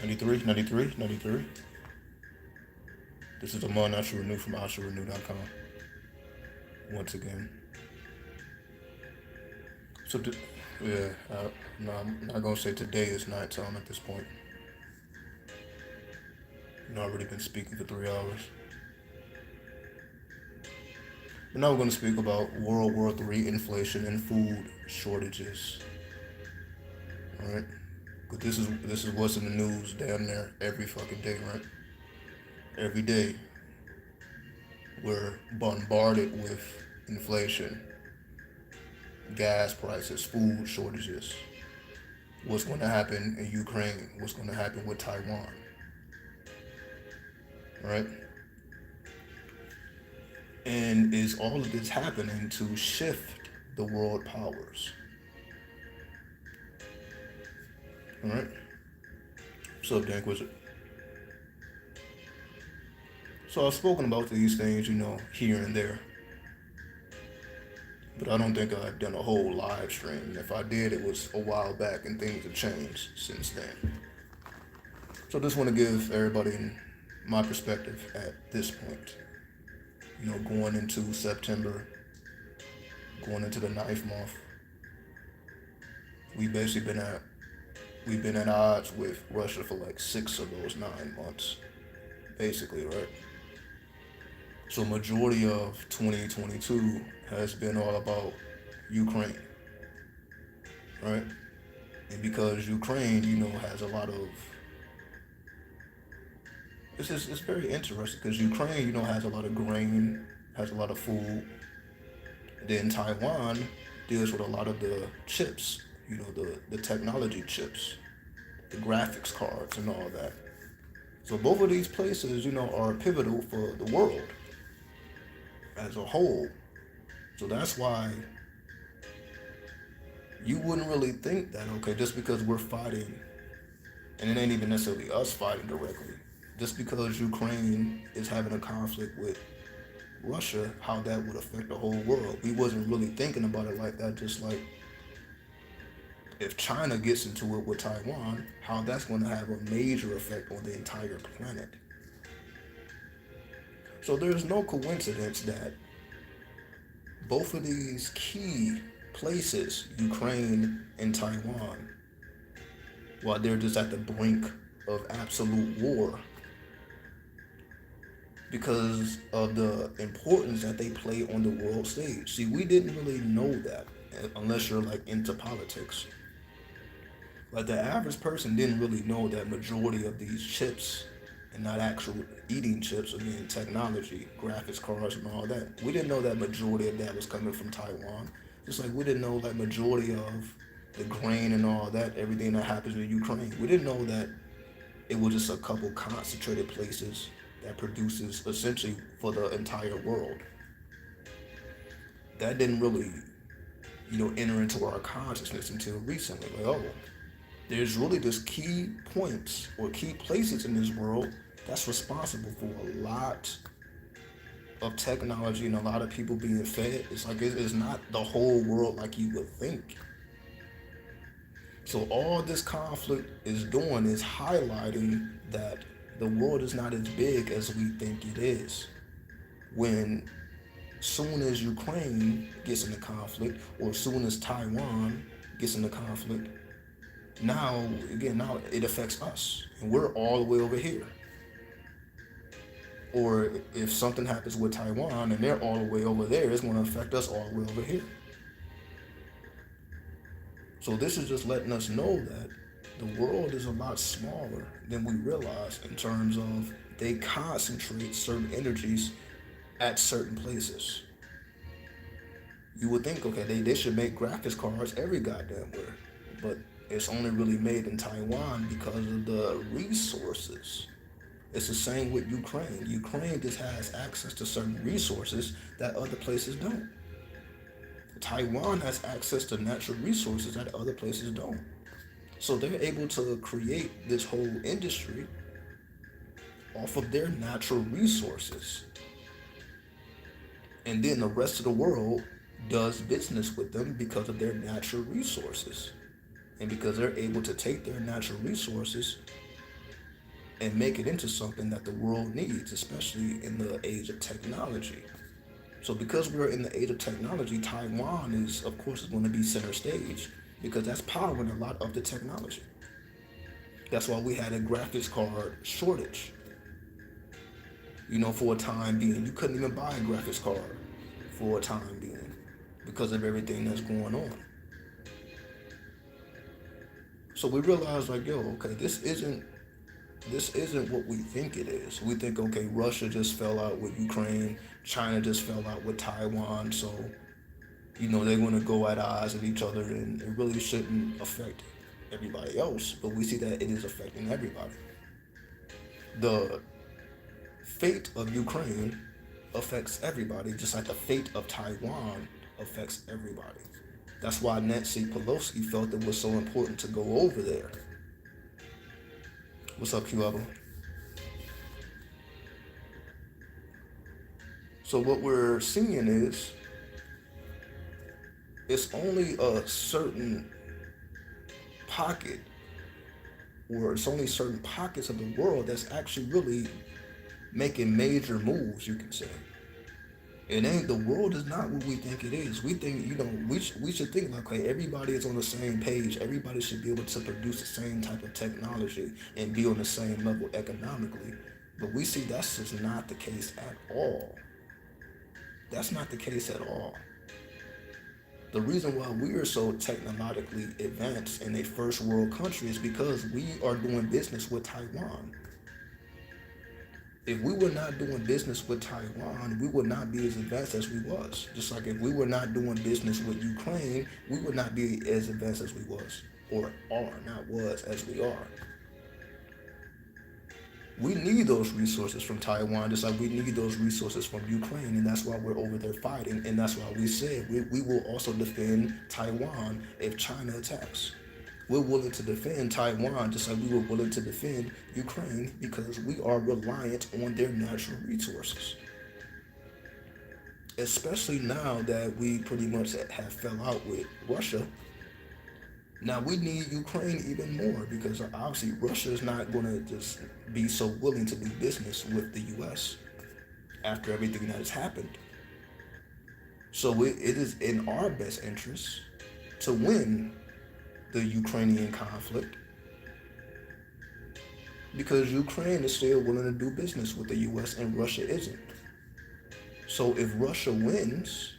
93, 93, 93. This is Amon I should renew from IShouldRenew.com. Once again. So, yeah, no, I'm not going to say today is nighttime at this point. I've already been speaking for 3 hours. But now we're going to speak about World War III inflation and food shortages. All right? But this is what's in the news damn near every fucking day, right? Every day we're bombarded with inflation, gas prices, food shortages. What's going to happen in Ukraine? What's going to happen with Taiwan? Right? And is all of this happening to shift the world powers? All right? What's up, Dank Wizard? So I've spoken about these things, here and there, but I don't think I've done a whole live stream. And if I did, it was a while back, and things have changed since then. So I just want to give everybody my perspective at this point. Going into September, going into the ninth month, we basically we've been at odds with Russia for like 6 of those 9 months, basically, right? So majority of 2022 has been all about Ukraine, right? And because Ukraine, has a lot of it's very interesting because Ukraine, has a lot of grain, has a lot of food. Then Taiwan deals with a lot of the chips, the technology chips, the graphics cards and all that. So both of these places, are pivotal for the world as a whole. So that's why you wouldn't really think that, okay, just because we're fighting, and it ain't even necessarily us fighting directly, just because Ukraine is having a conflict with Russia, how that would affect the whole world. We wasn't really thinking about it like that, just like if China gets into it with Taiwan, how that's going to have a major effect on the entire planet. So there's no coincidence that both of these key places, Ukraine and Taiwan, while they're just at the brink of absolute war, because of the importance that they play on the world stage. See, we didn't really know that unless you're like into politics. Like the average person didn't really know that majority of these chips, and not actual eating chips, I mean technology, graphics cards and all that. We didn't know that majority of that was coming from Taiwan. Just like we didn't know that majority of the grain and all that, everything that happens in Ukraine. We didn't know that it was just a couple concentrated places that produces essentially for the entire world. That didn't really, enter into our consciousness until recently. Like, oh, there's really just key points or key places in this world that's responsible for a lot of technology and a lot of people being fed. It's like it's not the whole world like you would think. So all this conflict is doing is highlighting that the world is not as big as we think it is. When soon as Ukraine gets into conflict, or soon as Taiwan gets into conflict, now it affects us, and we're all the way over here. Or if something happens with Taiwan and they're all the way over there, it's going to affect us all the way over here. So this is just letting us know that the world is a lot smaller than we realize in terms of they concentrate certain energies at certain places. You would think, okay, they should make graphics cards every goddamn where, but it's only really made in Taiwan because of the resources. It's the same with Ukraine. Ukraine just has access to certain resources that other places don't. Taiwan has access to natural resources that other places don't. So they're able to create this whole industry off of their natural resources. And then the rest of the world does business with them because of their natural resources. And because they're able to take their natural resources and make it into something that the world needs, especially in the age of technology. So because we're in the age of technology, Taiwan is, of course, is going to be center stage because that's powering a lot of the technology. That's why we had a graphics card shortage. For a time being, you couldn't even buy a graphics card for a time being because of everything that's going on. So we realized, like, yo, okay, this isn't what we think it is. We think, okay, Russia just fell out with Ukraine, China just fell out with Taiwan, so they're going to go at odds with each other, and it really shouldn't affect everybody else. But we see that it is affecting everybody. The fate of Ukraine affects everybody, just like the fate of Taiwan affects everybody. That's why Nancy Pelosi felt it was so important to go over there. What's up, Q Evan? So what we're seeing is it's only a certain pocket, or it's only certain pockets of the world that's actually really making major moves, you can say. It ain't, the world is not what we think it is. We think, we should think like, okay, everybody is on the same page. Everybody should be able to produce the same type of technology and be on the same level economically. But we see that's just not the case at all. That's not the case at all. The reason why we are so technologically advanced in a first world country is because we are doing business with Taiwan. If we were not doing business with Taiwan, we would not be as advanced as we was. Just like if we were not doing business with Ukraine, we would not be as advanced as we was, or are, not was, as we are. We need those resources from Taiwan, just like we need those resources from Ukraine, and that's why we're over there fighting, and that's why we said we will also defend Taiwan if China attacks. We're willing to defend Taiwan just like we were willing to defend Ukraine because we are reliant on their natural resources. Especially now that we pretty much have fell out with Russia. Now we need Ukraine even more because obviously Russia is not going to just be so willing to do business with the U.S. after everything that has happened. So it is in our best interest to win the Ukrainian conflict because Ukraine is still willing to do business with the U.S. and Russia isn't. So if Russia wins,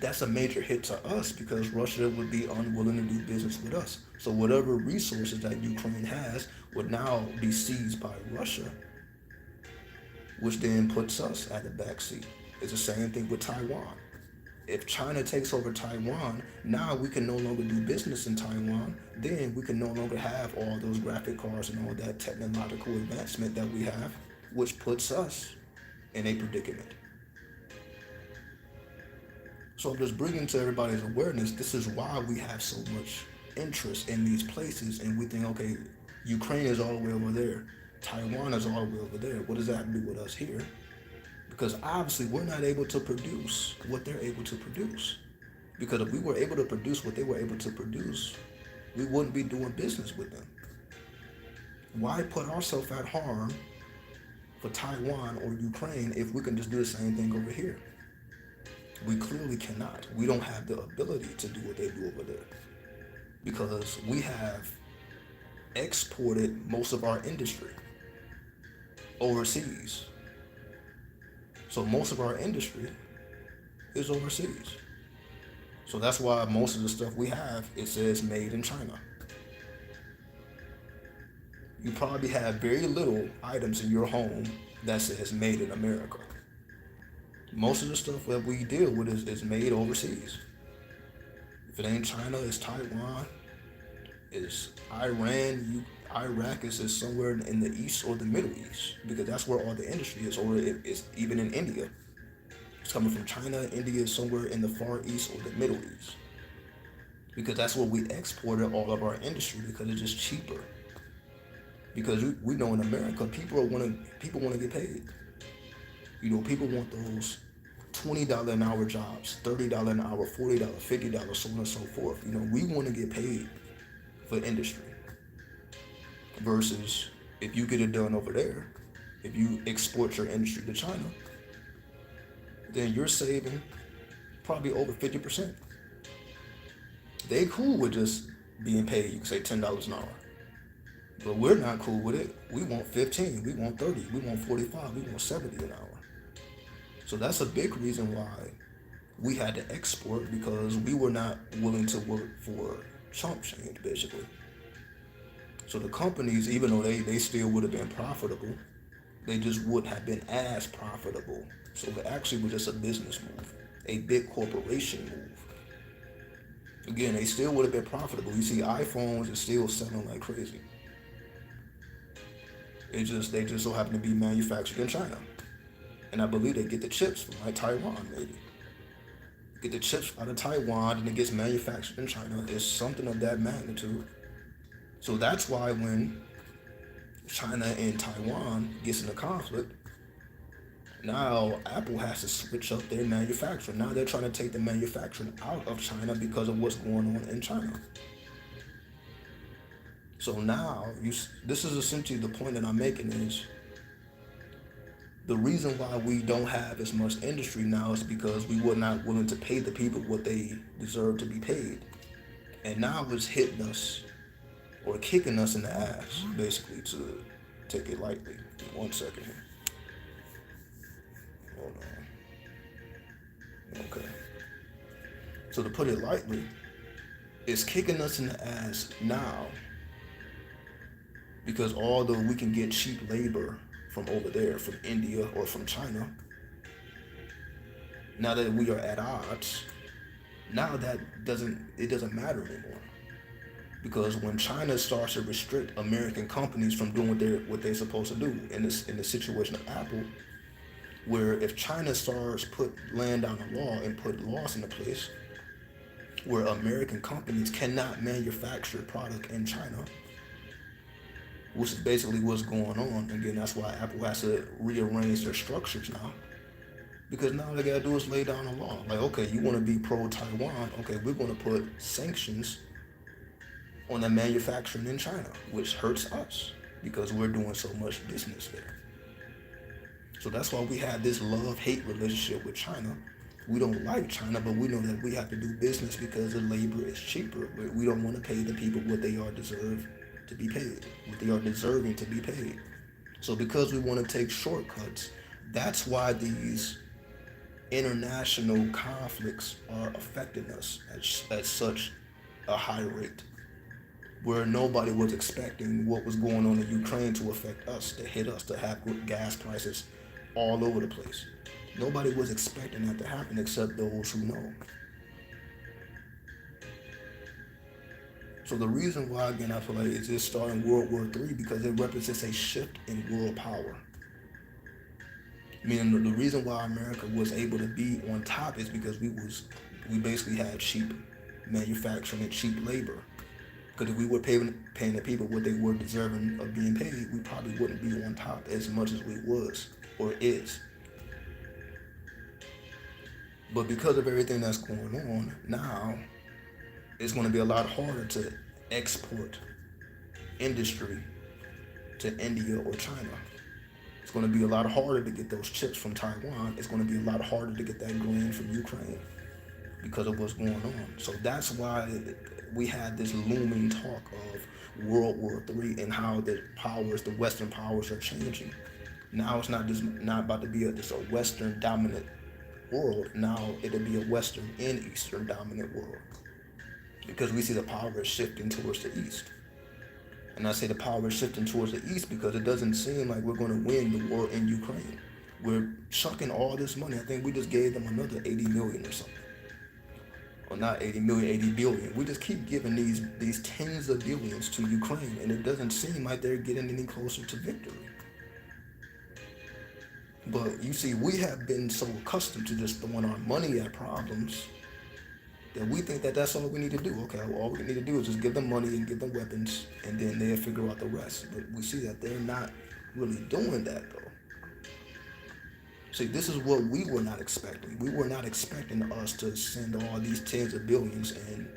that's a major hit to us because Russia would be unwilling to do business with us. So whatever resources that Ukraine has would now be seized by Russia, which then puts us at the back seat. It's the same thing with Taiwan. If China takes over Taiwan, now we can no longer do business in Taiwan. Then we can no longer have all those graphic cards and all that technological advancement that we have, which puts us in a predicament. So I'm just bringing to everybody's awareness, this is why we have so much interest in these places, and we think, okay, Ukraine is all the way over there. Taiwan is all the way over there. What does that have to do with us here? Because obviously we're not able to produce what they're able to produce. Because if we were able to produce what they were able to produce, we wouldn't be doing business with them. Why put ourselves at harm for Taiwan or Ukraine if we can just do the same thing over here? We clearly cannot. We don't have the ability to do what they do over there. Because we have exported most of our industry overseas. So most of our industry is overseas. So that's why most of the stuff we have, it says made in China. You probably have very little items in your home that says made in America. Most of the stuff that we deal with is made overseas. If it ain't China, it's Taiwan, it's Iran, Iraq is somewhere in the East or the Middle East because that's where all the industry is, or it's even in India. It's coming from China. India is somewhere in the Far East or the Middle East because that's where we exported all of our industry because it's just cheaper. Because we know in America, people want to get paid. People want those $20 an hour jobs, $30 an hour, $40, $50, so on and so forth. We want to get paid for industry versus If you get it done over there, if you export your industry to China, then you're saving probably over 50%. They cool with just being paid, you can say $10 an hour. But we're not cool with it. We want 15, we want 30, we want 45, we want 70 an hour. So that's a big reason why we had to export, because we were not willing to work for chump change, basically. So the companies, even though they still would have been profitable, they just wouldn't have been as profitable. So it actually was just a business move, a big corporation move. Again, they still would have been profitable. You see, iPhones are still selling like crazy. They just so happen to be manufactured in China, and I believe they get the chips from like Taiwan, maybe. Get the chips out of Taiwan, and it gets manufactured in China. It's something of that magnitude. So that's why when China and Taiwan gets in a conflict, now Apple has to switch up their manufacturing. Now they're trying to take the manufacturing out of China because of what's going on in China. So now this is essentially the point that I'm making is the reason why we don't have as much industry now is because we were not willing to pay the people what they deserve to be paid. And now it's hitting us or kicking us in the ass, basically, to take it lightly. 1 second here. Hold on. Okay. So to put it lightly, it's kicking us in the ass now because although we can get cheap labor from over there, from India or from China, now that we are at odds, now that doesn't matter anymore. Because when China starts to restrict American companies from doing what they're supposed to do in the situation of Apple, where if China starts laying down a law and put laws into place where American companies cannot manufacture product in China, which is basically what's going on. Again, that's why Apple has to rearrange their structures now. Because now all they gotta do is lay down a law. Like, okay, you wanna be pro-Taiwan, okay, we're gonna put sanctions on the manufacturing in China, which hurts us because we're doing so much business there. So that's why we have this love-hate relationship with China. We don't like China, but we know that we have to do business because the labor is cheaper. We don't want to pay the people what they are deserved to be paid, what they are deserving to be paid. So because we want to take shortcuts, that's why these international conflicts are affecting us at such a high rate, where nobody was expecting what was going on in Ukraine to affect us, to hit us, to have gas prices all over the place. Nobody was expecting that to happen except those who know. So the reason why, again, I feel like it's just starting World War III because it represents a shift in world power. Meaning the reason why America was able to be on top is because we basically had cheap manufacturing and cheap labor. Because if we were paying the people what they were deserving of being paid, we probably wouldn't be on top as much as we was or is. But because of everything that's going on now, it's going to be a lot harder to export industry to India or China. It's going to be a lot harder to get those chips from Taiwan. It's going to be a lot harder to get that grain from Ukraine because of what's going on. So that's why we had this looming talk of World War III and how the Western powers are changing. Now it's not about to be just a Western dominant world. Now it'll be a Western and Eastern dominant world because we see the power is shifting towards the East. And I say the power is shifting towards the East because it doesn't seem like we're going to win the war in Ukraine. We're chucking all this money. I think we just gave them another 80 million or something. Or not 80 million, 80 billion. We just keep giving these tens of billions to Ukraine, and it doesn't seem like they're getting any closer to victory. But you see, we have been so accustomed to just throwing our money at problems that we think that that's all we need to do. Okay, well, all we need to do is just give them money and give them weapons, and then they'll figure out the rest. But we see that they're not really doing that, though. See, this is what we were not expecting. We were not expecting us to send all these tens of billions and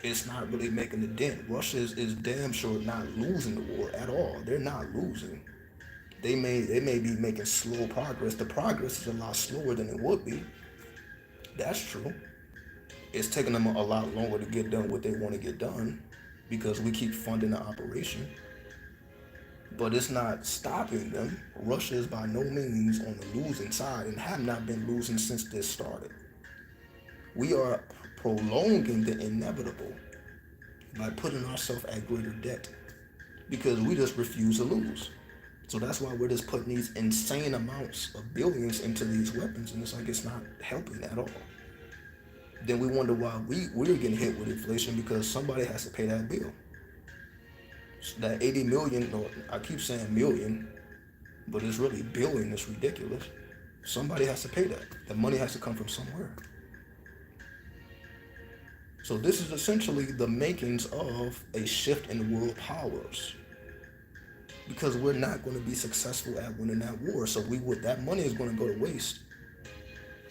it's not really making a dent. Russia is damn sure not losing the war at all. They're not losing. They may be making slow progress. The progress is a lot slower than it would be. That's true. It's taking them a lot longer to get done what they want to get done because we keep funding the operation. But it's not stopping them. Russia is by no means on the losing side and have not been losing since this started. We are prolonging the inevitable by putting ourselves at greater debt because we just refuse to lose. So that's why we're just putting these insane amounts of billions into these weapons, and it's like it's not helping at all. Then we wonder why we're getting hit with inflation because somebody has to pay that bill. That 80 million, or I keep saying million, but it's really billion. It's ridiculous. Somebody has to pay that. The money has to come from somewhere. So this is essentially the makings of a shift in world powers. Because we're not going to be successful at winning that war. So that money is going to go to waste.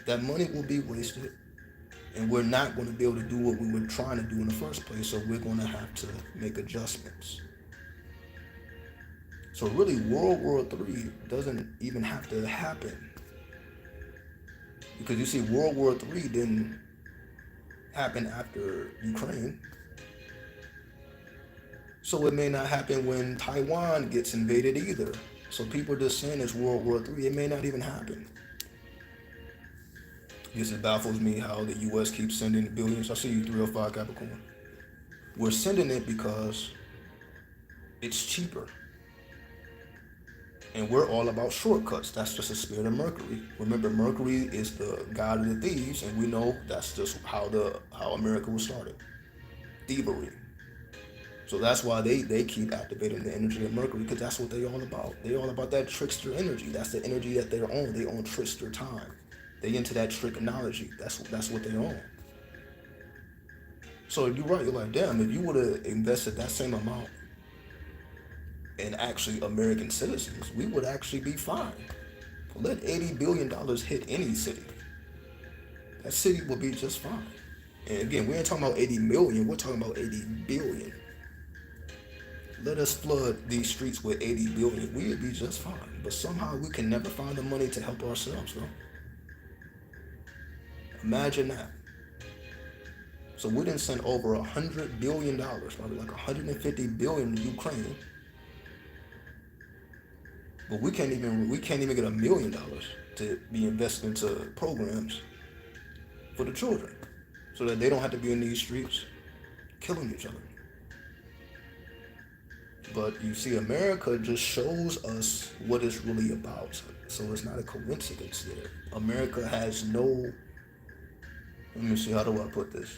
That money will be wasted, and we're not going to be able to do what we were trying to do in the first place. So we're going to have to make adjustments. So really, World War III doesn't even have to happen. Because you see, World War III didn't happen after Ukraine. So it may not happen when Taiwan gets invaded either. So people are just saying it's World War III. It may not even happen. This baffles me how the U.S. keeps sending billions. I see you 305 Capricorn. We're sending it because it's cheaper. And we're all about shortcuts. That's just the spirit of Mercury. Remember, Mercury is the god of the thieves, and we know that's just how America was started. Thievery. So that's why they keep activating the energy of Mercury, because that's what they're all about. They're all about that trickster energy. That's the energy that they're on. They own trickster time. They into that trickology. That's what they're on. So you're right. You're like, damn, if you would have invested that same amount in actually American citizens, we would actually be fine. Let $80 billion hit any city. That city will be just fine. And again, we ain't talking about 80 million. We're talking about 80 billion. Let us flood these streets with 80 billion. We would be just fine. But somehow we can never find the money to help ourselves, bro. Imagine that. So we didn't send over $100 billion, probably like 150 billion to Ukraine. But we can't even get $1 million to be invested into programs for the children, so that they don't have to be in these streets killing each other. But you see, America just shows us what it's really about. So it's not a coincidence there. America has no, let me see, how do I put this?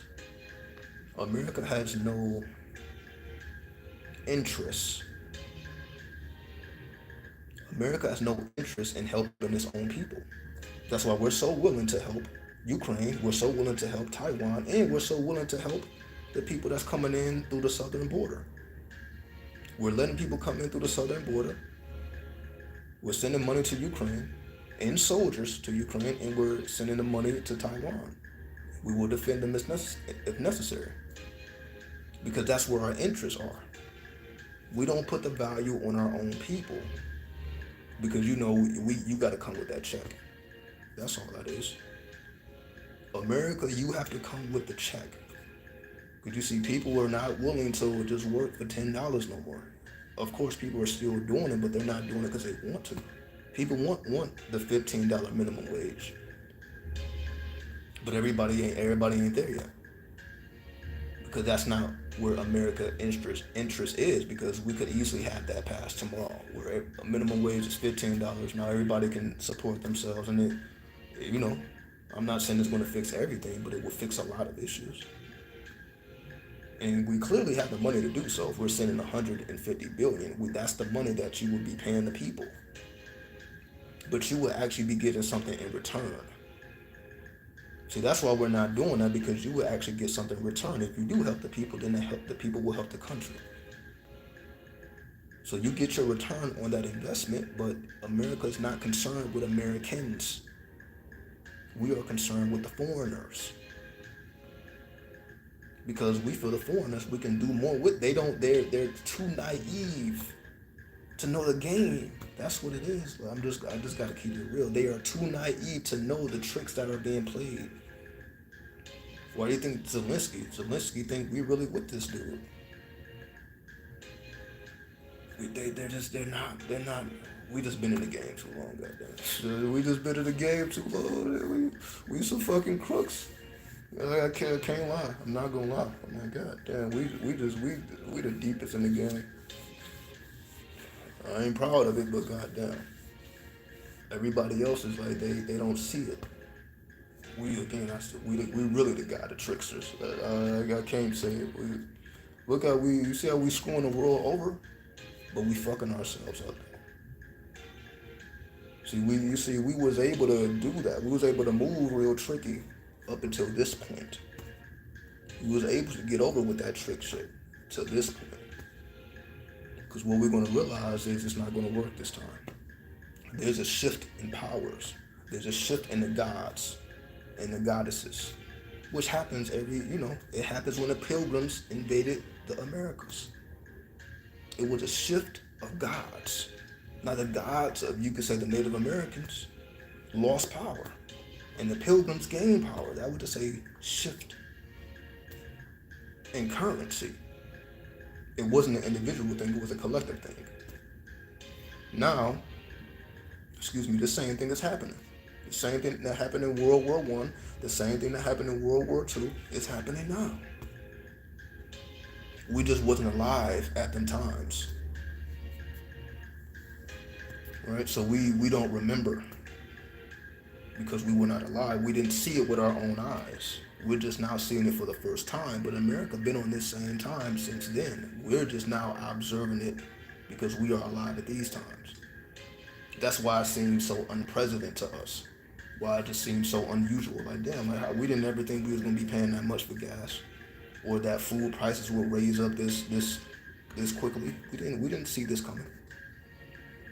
America has no interest. America has no interest in helping its own people. That's why we're so willing to help Ukraine, we're so willing to help Taiwan, and we're so willing to help the people that's coming in through the southern border. We're letting people come in through the southern border. We're sending money to Ukraine and soldiers to Ukraine, and we're sending the money to Taiwan. We will defend them if necessary, because that's where our interests are. We don't put the value on our own people, because you got to come with that check. That's all that is. America, you have to come with the check. Because you see, people are not willing to just work for $10 no more. Of course, people are still doing it, but they're not doing it because they want to. People want the $15 minimum wage, but everybody ain't there yet. Because that's not where America interest is. Because we could easily have that pass tomorrow, where a minimum wage is $15. Now everybody can support themselves, and I'm not saying it's going to fix everything, but it will fix a lot of issues. And we clearly have the money to do so. If we're sending 150 billion, that's the money that you would be paying the people. But you will actually be getting something in return. See, that's why we're not doing that, because you will actually get something in return. If you do help the people, then the people will help the country. So you get your return on that investment, but America is not concerned with Americans. We are concerned with the foreigners. because we feel the foreigners we can do more with. They don't. They're too naive to know the game. That's what it is. I just gotta keep it real. They are too naive to know the tricks that are being played. Why do you think Zelensky think we really with this dude? They're not. We just been in the game too long, goddamn. We just been in the game too long. We some fucking crooks. Can't lie. I'm not gonna lie. I'm like, god damn, we the deepest in the game. I ain't proud of it, but goddamn, everybody else is like they don't see it. We again, we really the guy, the tricksters. I can't say it. Look how you see how we screwing the world over, but we fucking ourselves up. See, we was able to do that. We was able to move real tricky up until this point. We was able to get over with that trick shit to this point. Because what we're gonna realize is it's not gonna work this time. There's a shift in powers. There's a shift in the gods and the goddesses, which happens it happens when the pilgrims invaded the Americas. It was a shift of gods. Now the gods of, you could say, the Native Americans lost power, and the pilgrims gained power. That would just say shift in currency. It wasn't an individual thing, it was a collective thing. Now, the same thing is happening. The same thing that happened in World War One, the same thing that happened in World War Two, is happening now. We just wasn't alive at them times. Right? So we don't remember because we were not alive. We didn't see it with our own eyes. We're just now seeing it for the first time. But America been on this same time since then. We're just now observing it because we are alive at these times. That's why it seems so unprecedented to us. Why it just seems so unusual. Like, damn, like, we didn't ever think we was gonna be paying that much for gas, or that food prices will raise up this quickly. We didn't see this coming.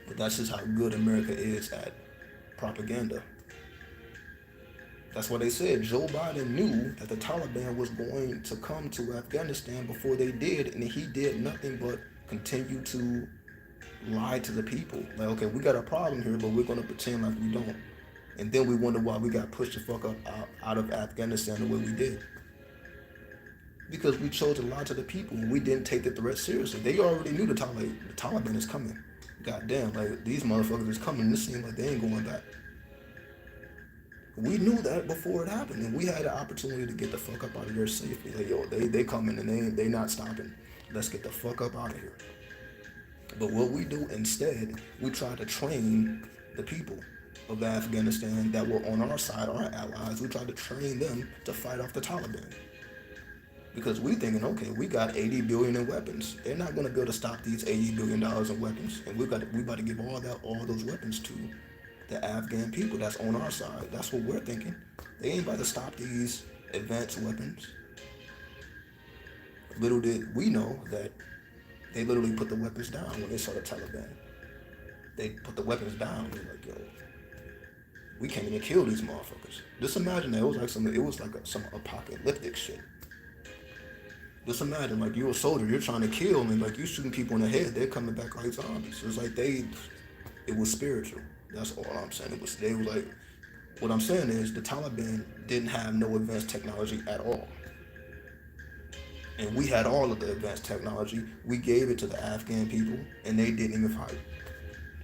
But that's just how good America is at propaganda. That's why they said Joe Biden knew that the Taliban was going to come to Afghanistan before they did, and he did nothing but continue to lie to the people. Like, okay, we got a problem here, but we're going to pretend like we don't. And then we wonder why we got pushed the fuck up out of Afghanistan the way we did. Because we chose to lie to the people and we didn't take the threat seriously. They already knew the Taliban is coming. Goddamn, like, these motherfuckers is coming. This seems like they ain't going back. We knew that before it happened, and we had the opportunity to get the fuck up out of here safely. Like, yo, they coming and they not stopping. Let's get the fuck up out of here. But what we do instead, we try to train the people of Afghanistan that were on our side, our allies. We try to train them to fight off the Taliban. Because we thinking, okay, we got $80 billion in weapons. They're not gonna be able to stop these $80 billion in weapons, and we about to give all those weapons to the Afghan people that's on our side. That's what we're thinking. They ain't about to stop these advanced weapons. Little did we know that they literally put the weapons down when they saw the Taliban. They put the weapons down. They're like, yo, we can't even kill these motherfuckers. Just imagine that it was like some apocalyptic shit. Just imagine, like, you're a soldier, you're trying to kill them, and like you shooting people in the head, they're coming back like zombies. It's like it was spiritual. That's all I'm saying. They were like, what I'm saying is the Taliban didn't have no advanced technology at all. And we had all of the advanced technology. We gave it to the Afghan people, and they didn't even fight.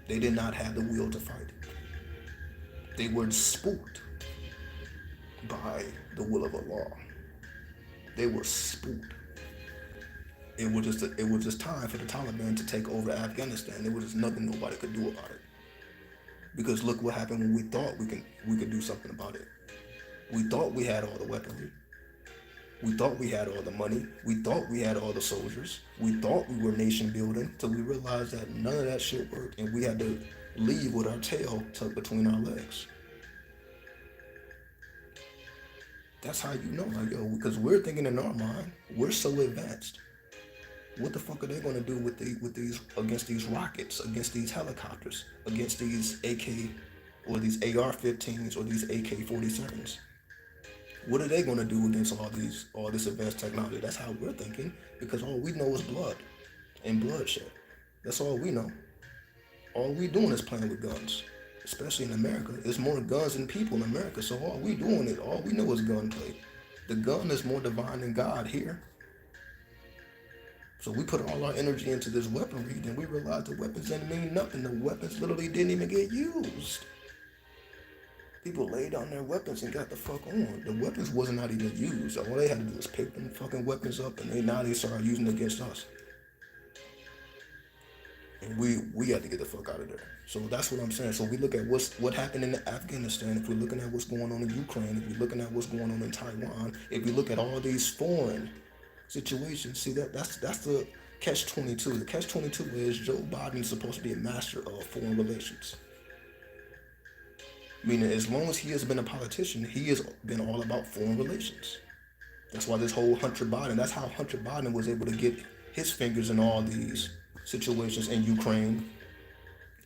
They did not have the will to fight. They were spooked by the will of Allah. They were spooked. It was just time for the Taliban to take over Afghanistan. There was just nothing nobody could do about it. Because look what happened when we thought we could do something about it. We thought we had all the weaponry. We thought we had all the money. We thought we had all the soldiers. We thought we were nation building, till we realized that none of that shit worked, and we had to leave with our tail tucked between our legs. That's how you know, like, yo, because we're thinking in our mind, we're so advanced. What the fuck are they going to do with these against these rockets, against these helicopters, against these AK or these AR-15s or these AK-47s? What are they gonna do against all this advanced technology? That's how we're thinking, because all we know is blood and bloodshed. That's all we know. All we doing is playing with guns, especially in America. There's more guns than people in America, so all we know is gunplay. The gun is more divine than God here. So we put all our energy into this weaponry, then we realize the weapons didn't mean nothing. The weapons literally didn't even get used. People laid down their weapons and got the fuck on. The weapons wasn't not even used. All they had to do was pick them fucking weapons up, and now they started using it against us. And we got to get the fuck out of there. So that's what I'm saying. So we look at what happened in Afghanistan. If we're looking at what's going on in Ukraine, if we're looking at what's going on in Taiwan, if we look at all these foreign situations, see that's the catch 22. The catch 22 is Joe Biden is supposed to be a master of foreign relations. Meaning, as long as he has been a politician, he has been all about foreign relations. That's why this whole Hunter Biden, that's how Hunter Biden was able to get his fingers in all these situations in Ukraine,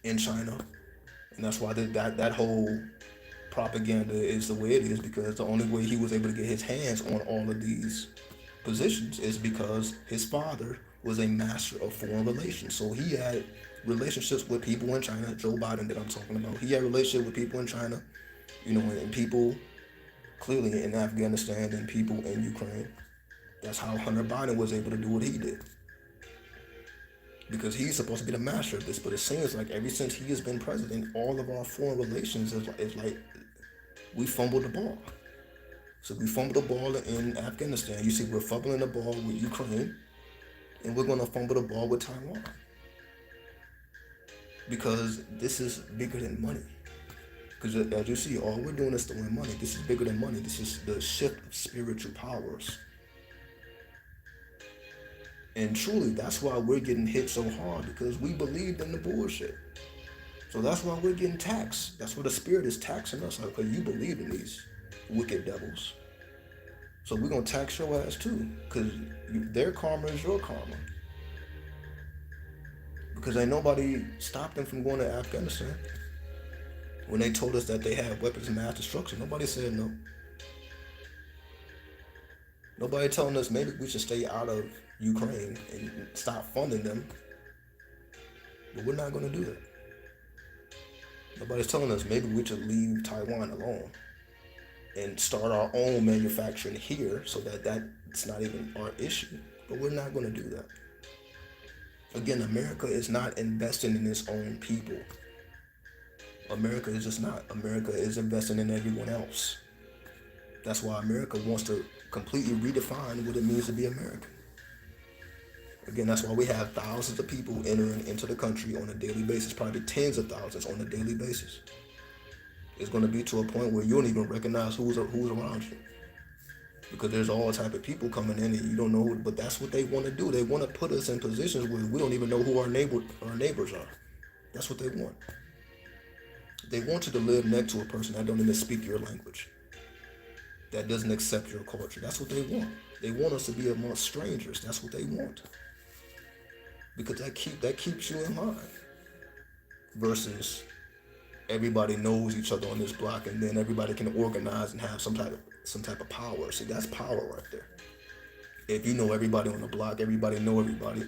in China. And that's why that whole propaganda is the way it is, because the only way he was able to get his hands on all of these positions is because his father was a master of foreign relations. So he had relationships with people in China, Joe Biden that I'm talking about. He had relationships with people in China, and people clearly in Afghanistan and people in Ukraine. That's how Hunter Biden was able to do what he did. Because he's supposed to be the master of this, but it seems like ever since he has been president, all of our foreign relations is like we fumbled the ball. So we fumbled the ball in Afghanistan. You see, we're fumbling the ball with Ukraine, and we're going to fumble the ball with Taiwan. Because this is bigger than money. Because as you see, all we're doing is throwing money. This is bigger than money. This is the shift of spiritual powers. And truly, that's why we're getting hit so hard, because we believed in the bullshit. So that's why we're getting taxed. That's why the spirit is taxing us. Like, because you believe in these wicked devils. So we're going to tax your ass too, because their karma is your karma. Because ain't nobody stopped them from going to Afghanistan. When they told us that they had weapons of mass destruction, nobody said no. Nobody telling us maybe we should stay out of Ukraine and stop funding them. But we're not going to do that. Nobody's telling us maybe we should leave Taiwan alone and start our own manufacturing here, so that's not even our issue. But we're not going to do that. Again, America is not investing in its own people. America is just not. America is investing in everyone else. That's why America wants to completely redefine what it means to be American. Again, that's why we have thousands of people entering into the country on a daily basis, probably tens of thousands on a daily basis. It's going to be to a point where you don't even recognize who's around you, because there's all type of people coming in and you don't know who. But that's what they want to do. They want to put us in positions where we don't even know who our neighbors are. That's what they want. They want you to live next to a person that don't even speak your language, that doesn't accept your culture. That's what they want. They want us to be amongst strangers. That's what they want, because that keeps you in line. Versus everybody knows each other on this block, and then everybody can organize and have some type of power. See, that's power right there. If you know everybody on the block, everybody know everybody.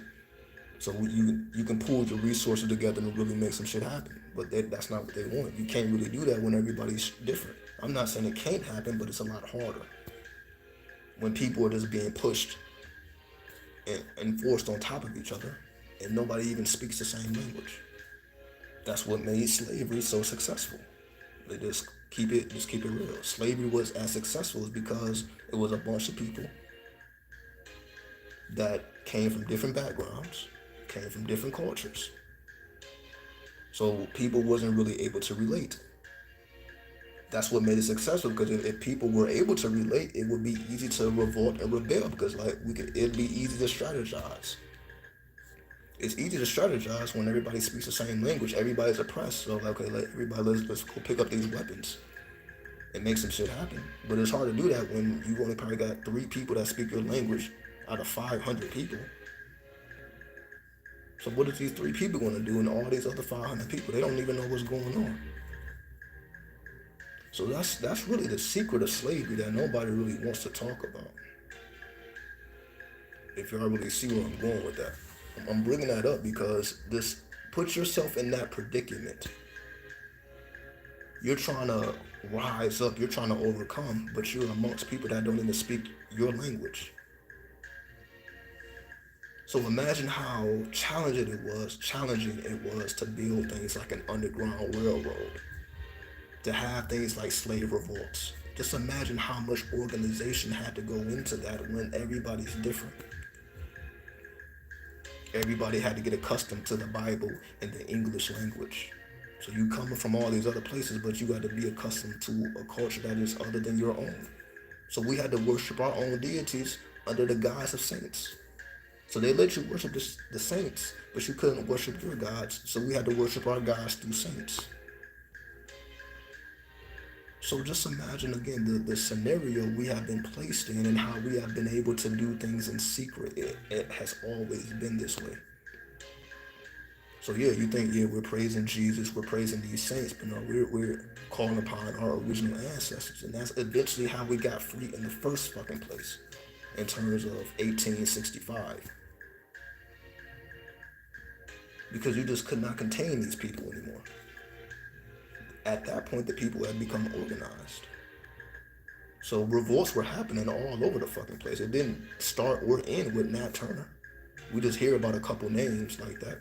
So you can pool your resources together and really make some shit happen. But that's not what they want. You can't really do that when everybody's different. I'm not saying it can't happen, but it's a lot harder when people are just being pushed and forced on top of each other, and nobody even speaks the same language. That's what made slavery so successful. They just keep it real. Slavery was as successful as because it was a bunch of people that came from different backgrounds, came from different cultures. So people wasn't really able to relate. That's what made it successful, because if people were able to relate, it would be easy to revolt and rebel, because it'd be easy to strategize. It's easy to strategize when everybody speaks the same language. Everybody's oppressed, so let's go pick up these weapons and make some shit happen. But it's hard to do that when you've only probably got 3 people that speak your language out of 500 people. So what is these 3 people going to do, and all these other 500 people? They don't even know what's going on. So that's really the secret of slavery that nobody really wants to talk about. If y'all really see where I'm going with that, I'm bringing that up because this put yourself in that predicament. You're trying to rise up, you're trying to overcome, but you're amongst people that don't even speak your language. So imagine how challenging it was to build things like an underground railroad, to have things like slave revolts. Just imagine how much organization had to go into that when everybody's different. Everybody had to get accustomed to the Bible and the English language. So you coming from all these other places, but you got to be accustomed to a culture that is other than your own. So we had to worship our own deities under the guise of saints. So they let you worship the saints, but you couldn't worship your gods. So we had to worship our gods through saints. So just imagine again the scenario we have been placed in and how we have been able to do things in secret. It has always been this way. So yeah, you think yeah we're praising Jesus, we're praising these saints, but no, we're calling upon our original ancestors, and that's eventually how we got free in the first fucking place, in terms of 1865, because you just could not contain these people anymore. At that point, the people had become organized. So revolts were happening all over the fucking place. It didn't start or end with Nat Turner. We just hear about a couple names like that.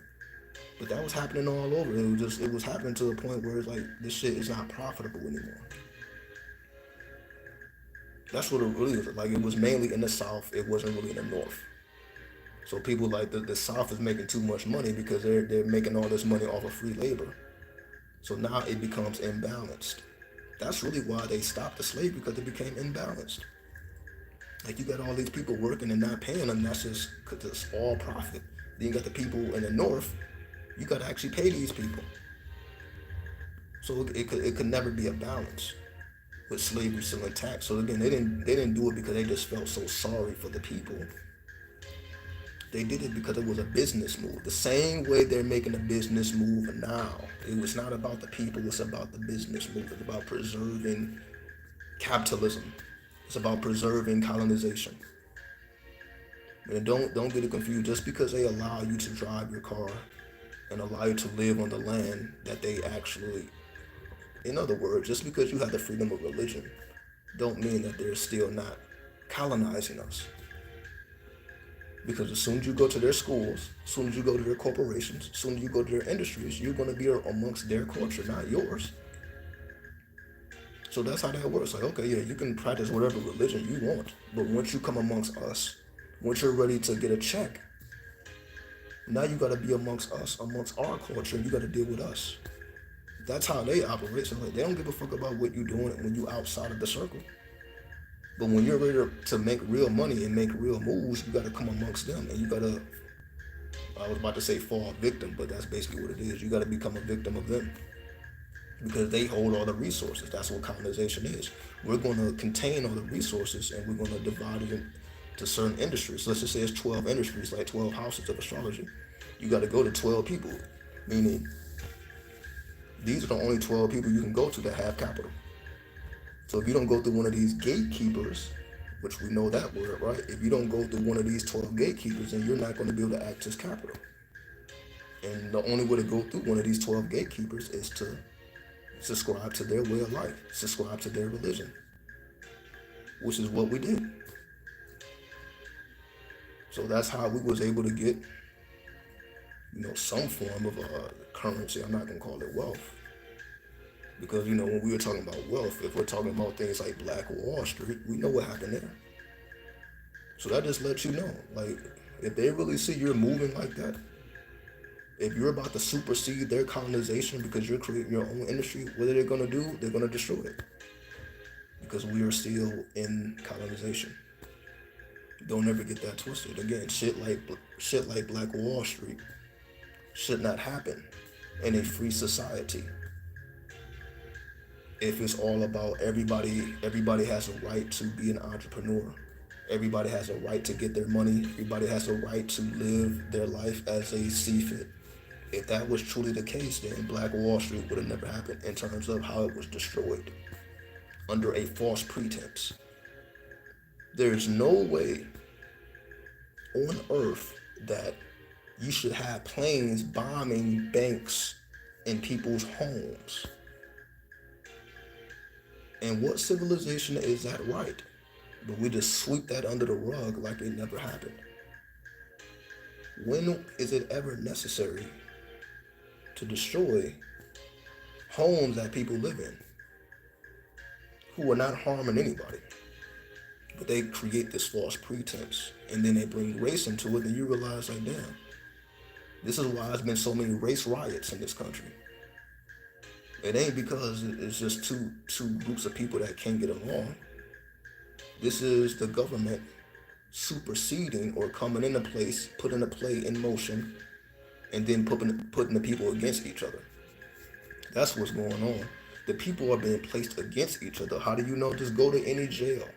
But that was happening all over. It was happening to the point where it's like this shit is not profitable anymore. That's what it really was. Like it was mainly in the South. It wasn't really in the North. So people like the South is making too much money because they're making all this money off of free labor. So now it becomes imbalanced. That's really why they stopped the slavery, because it became imbalanced. Like you got all these people working and not paying them. That's just because it's all profit. Then you got the people in the North. You got to actually pay these people. So it could never be a balance with slavery still intact. So again, they didn't do it because they just felt so sorry for the people. They did it because it was a business move. The same way they're making a business move now. It was not about the people, it's about the business move. It's about preserving capitalism. It's about preserving colonization. And don't get it confused. Just because they allow you to drive your car and allow you to live on the land that they actually, in other words, just because you have the freedom of religion, don't mean that they're still not colonizing us. Because as soon as you go to their schools, as soon as you go to their corporations, as soon as you go to their industries, you're going to be amongst their culture, not yours. So that's how that works. Like, okay, yeah, you can practice whatever religion you want, but once you come amongst us, once you're ready to get a check, now you got to be amongst us, amongst our culture, and you got to deal with us. That's how they operate. So like, they don't give a fuck about what you're doing when you outside of the circle. But when you're ready to make real money and make real moves, you got to come amongst them, and you got to, I was about to say fall victim, but that's basically what it is. You got to become a victim of them because they hold all the resources. That's what colonization is. We're going to contain all the resources and we're going to divide it into certain industries. So let's just say it's 12 industries, like 12 houses of astrology. You got to go to 12 people, meaning these are the only 12 people you can go to that have capital. So if you don't go through one of these gatekeepers, which we know that word, right? If you don't go through one of these 12 gatekeepers, then you're not going to be able to access capital. And the only way to go through one of these 12 gatekeepers is to subscribe to their way of life, subscribe to their religion, which is what we did. So that's how we was able to get, some form of currency. I'm not going to call it wealth. Because, when we were talking about wealth, if we're talking about things like Black Wall Street, we know what happened there. So that just lets you know, like, if they really see you're moving like that, if you're about to supersede their colonization because you're creating your own industry, what are they going to do? They're going to destroy it. Because we are still in colonization. Don't ever get that twisted. Again, shit like Black Wall Street should not happen in a free society. If it's all about everybody has a right to be an entrepreneur. Everybody has a right to get their money. Everybody has a right to live their life as they see fit. If that was truly the case, then Black Wall Street would have never happened in terms of how it was destroyed. under a false pretense. There's no way on earth that you should have planes bombing banks in people's homes. And what civilization is that right? But we just sweep that under the rug like it never happened. When is it ever necessary to destroy homes that people live in who are not harming anybody? But they create this false pretense and then they bring race into it, and you realize, like, damn, this is why there's been so many race riots in this country. It ain't because it's just two groups of people that can't get along. This is the government superseding or coming into place, putting a play in motion, and then putting the people against each other. That's what's going on. The people are being placed against each other. How do you know? Just go to any jail,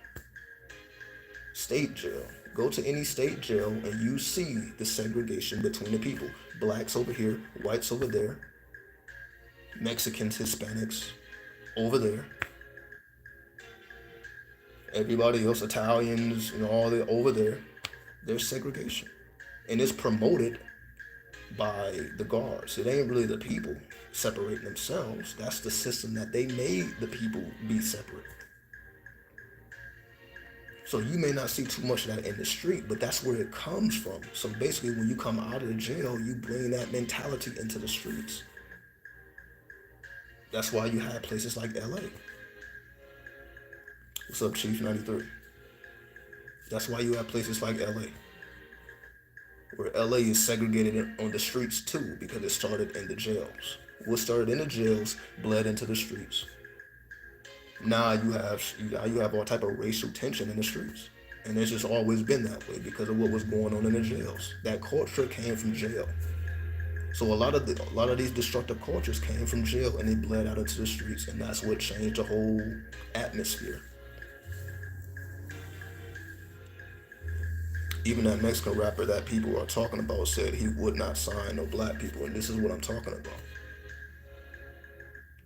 state jail. Go to any state jail and you see the segregation between the people. Blacks over here, whites over there, Mexicans, Hispanics over there. Everybody else, Italians, all the over there. There's segregation. And it's promoted by the guards. It ain't really the people separating themselves. That's the system that they made the people be separate. So you may not see too much of that in the street, but that's where it comes from. So basically, when you come out of the jail, you bring that mentality into the streets. That's why you have places like LA. What's up, Chief 93? That's why you have places like LA, where LA is segregated on the streets too, because it started in the jails. What started in the jails bled into the streets. Now you have all type of racial tension in the streets, and it's just always been that way because of what was going on in the jails. That culture came from jail. So a lot of these destructive cultures came from jail and they bled out into the streets, and that's what changed the whole atmosphere. Even that Mexican rapper that people are talking about said he would not sign no black people, and this is what I'm talking about.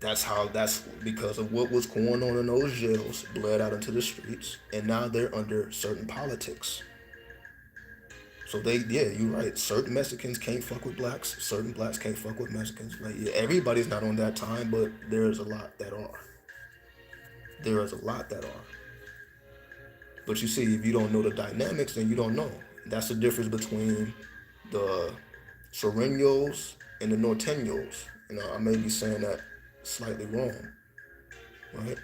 That's because of what was going on in those jails, bled out into the streets, and now they're under certain politics. So you're right. Certain Mexicans can't fuck with blacks. Certain blacks can't fuck with Mexicans. Like, yeah, everybody's not on that time, but there's a lot that are. There is a lot that are. But you see, if you don't know the dynamics, then you don't know. That's the difference between the Sureños and the Norteños. I may be saying that slightly wrong, right?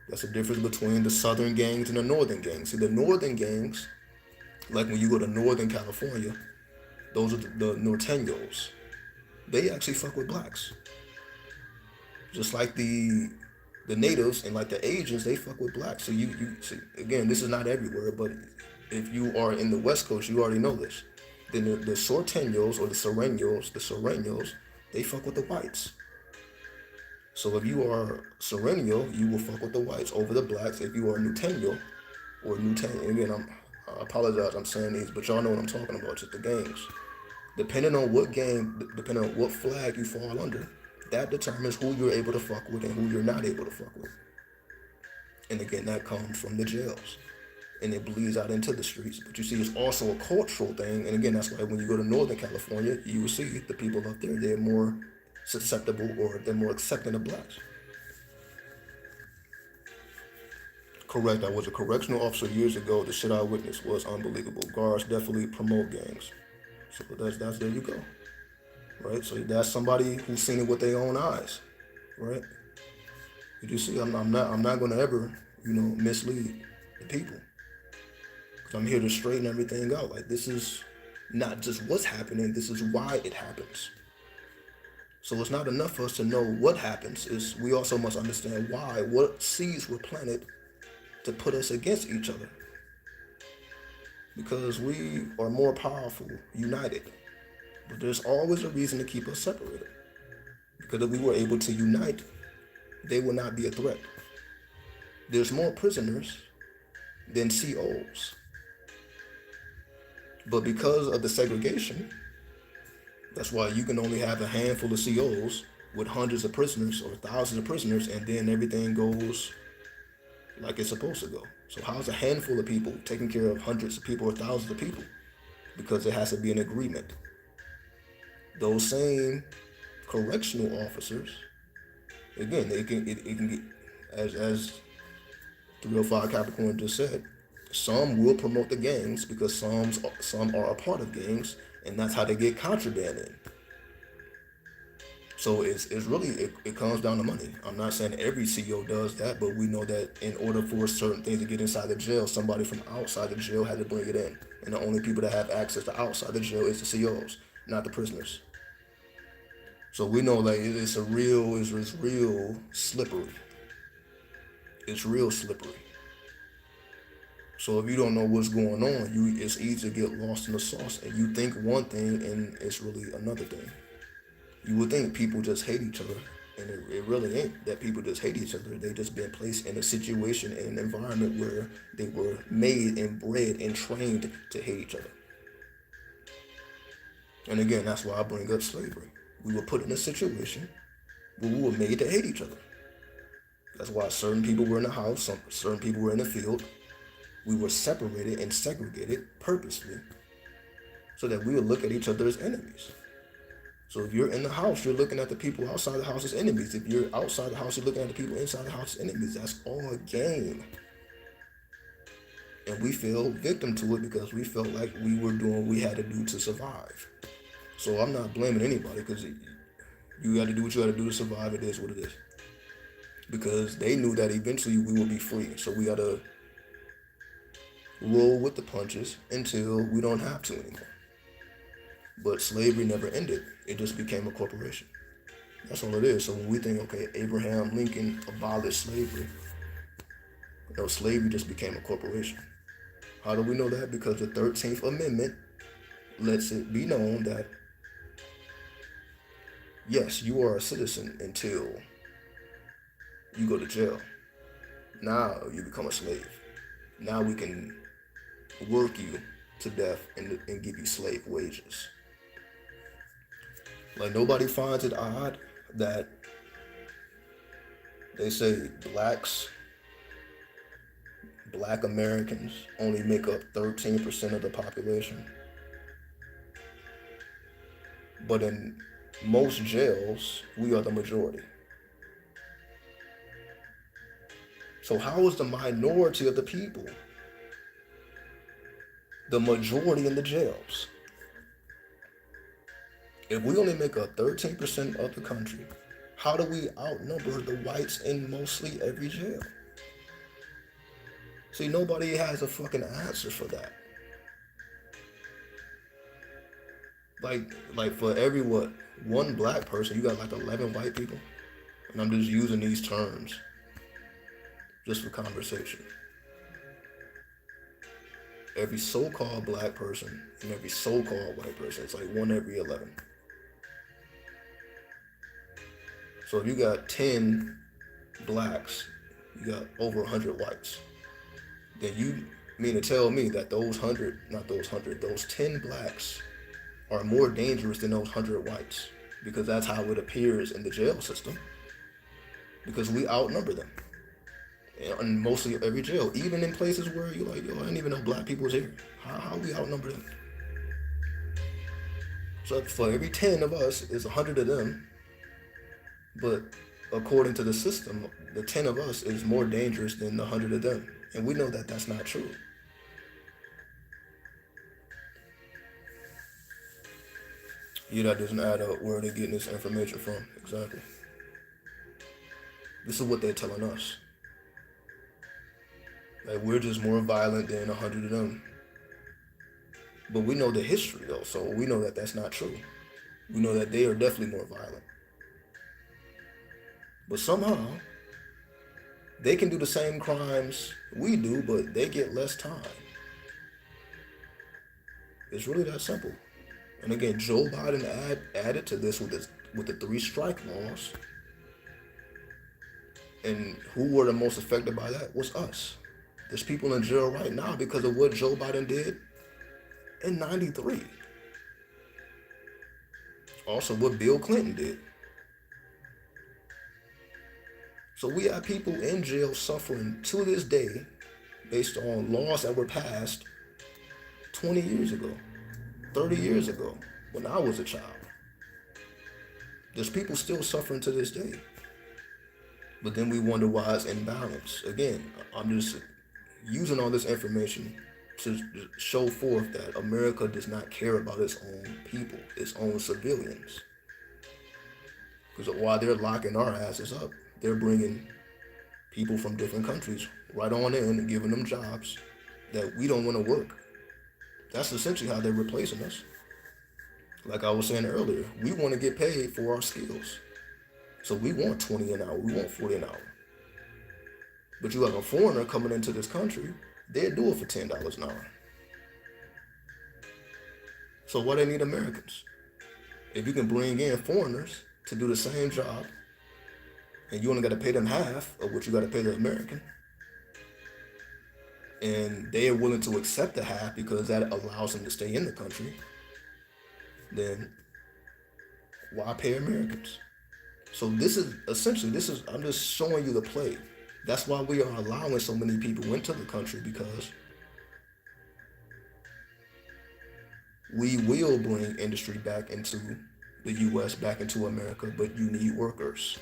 That's the difference between the southern gangs and the northern gangs. See, the northern gangs, like when you go to Northern California, those are the Norteños. They actually fuck with blacks. Just like the natives and like the Asians, they fuck with blacks. So you see, again, this is not everywhere, but if you are in the West Coast, you already know this. Then the Sorteños or the Sureños, they fuck with the whites. So if you are Sureño, you will fuck with the whites over the blacks. If you are Norteño or Norteño, again, I apologize, I'm saying these, but y'all know what I'm talking about, just the gangs. Depending on what gang, depending on what flag you fall under, that determines who you're able to fuck with and who you're not able to fuck with. And again, that comes from the jails. And it bleeds out into the streets. But you see, it's also a cultural thing. And again, that's why when you go to Northern California, you will see the people up there, they're more susceptible or they're more accepting of blacks. Correct, I was a correctional officer years ago. The shit I witnessed was unbelievable. Guards definitely promote gangs. So that's there you go. Right? So that's somebody who's seen it with their own eyes. Right? You see, I'm not gonna ever, mislead the people. Because I'm here to straighten everything out. Like, this is not just what's happening, this is why it happens. So it's not enough for us to know what happens. We also must understand why, what seeds were planted to put us against each other. Because we are more powerful, united. But there's always a reason to keep us separated. Because if we were able to unite, they will not be a threat. There's more prisoners than COs. But because of the segregation, that's why you can only have a handful of COs with hundreds of prisoners or thousands of prisoners, and then everything goes like it's supposed to go. So how's a handful of people taking care of hundreds of people or thousands of people? Because it has to be an agreement. Those same correctional officers, again, it can get, as 305 Capricorn just said, some will promote the gangs because some are a part of gangs, and that's how they get contraband in. So it's really it comes down to money. I'm not saying every CEO does that, but we know that in order for certain things to get inside the jail, somebody from outside the jail had to bring it in, and the only people that have access to outside the jail is the CEOs, not the prisoners. So we know like it's real slippery. It's real slippery. So if you don't know what's going on, it's easy to get lost in the sauce, and you think one thing and it's really another thing. You would think people just hate each other, and it really ain't that people just hate each other. They just been placed in a situation, in an environment where they were made and bred and trained to hate each other. And again, that's why I bring up slavery. We were put in a situation where we were made to hate each other. That's why certain people were in the house, certain people were in the field. We were separated and segregated purposely so that we would look at each other as enemies. So if you're in the house, you're looking at the people outside the house as enemies. If you're outside the house, you're looking at the people inside the house as enemies. That's all a game. And we fell victim to it because we felt like we were doing what we had to do to survive. So I'm not blaming anybody because you got to do what you got to do to survive. It is what it is. Because they knew that eventually we would be free. So we got to roll with the punches until we don't have to anymore. But slavery never ended. It just became a corporation. That's all it is. So when we think, okay, Abraham Lincoln abolished slavery, no, slavery just became a corporation. How do we know that? Because the 13th Amendment lets it be known that, yes, you are a citizen until you go to jail. Now you become a slave. Now we can work you to death and give you slave wages. Like nobody finds it odd that they say black Americans only make up 13% of the population. But in most jails, we are the majority. So how is the minority of the people the majority in the jails? If we only make up 13% of the country, how do we outnumber the whites in mostly every jail? See, nobody has a fucking answer for that. Like for every one black person, you got like 11 white people. And I'm just using these terms just for conversation. Every so-called black person and every so-called white person, it's like 1 every 11. So if you got 10 blacks, you got over 100 whites. Then you mean to tell me that those 10 blacks are more dangerous than those 100 whites, because that's how it appears in the jail system, because we outnumber them in mostly every jail, even in places where you're like, yo, I didn't even know black people was here. How we outnumber them? So for every 10 of us is 100 of them, but according to the system, the 10 of us is more dangerous than the 100 of them, and we know that that's not true. Yeah, that doesn't add up. Where are they getting this information from? Exactly. This is what they're telling us. Like, we're just more violent than 100 of them. But we know the history, though, so we know that that's not true. We know that they are definitely more violent. But somehow, they can do the same crimes we do, but they get less time. It's really that simple. And again, Joe Biden added to this with the 3 strike laws. And who were the most affected by that was us. There's people in jail right now because of what Joe Biden did in '93. Also, what Bill Clinton did. So we have people in jail suffering to this day based on laws that were passed 20 years ago, 30 years ago, when I was a child. There's people still suffering to this day. But then we wonder why it's imbalanced. Again, I'm just using all this information to show forth that America does not care about its own people, its own civilians. Because while they're locking our asses up, they're bringing people from different countries right on in and giving them jobs that we don't want to work. That's essentially how they're replacing us. Like I was saying earlier, we want to get paid for our skills. So we want 20 an hour, we want 40 an hour. But you have a foreigner coming into this country, they'll do it for $10 an hour. So why they need Americans? If you can bring in foreigners to do the same job, and you only got to pay them half of what you got to pay the American, and they are willing to accept the half because that allows them to stay in the country, then why pay Americans? So this is essentially, I'm just showing you the play. That's why we are allowing so many people into the country, because we will bring industry back into the US, back into America, but you need workers.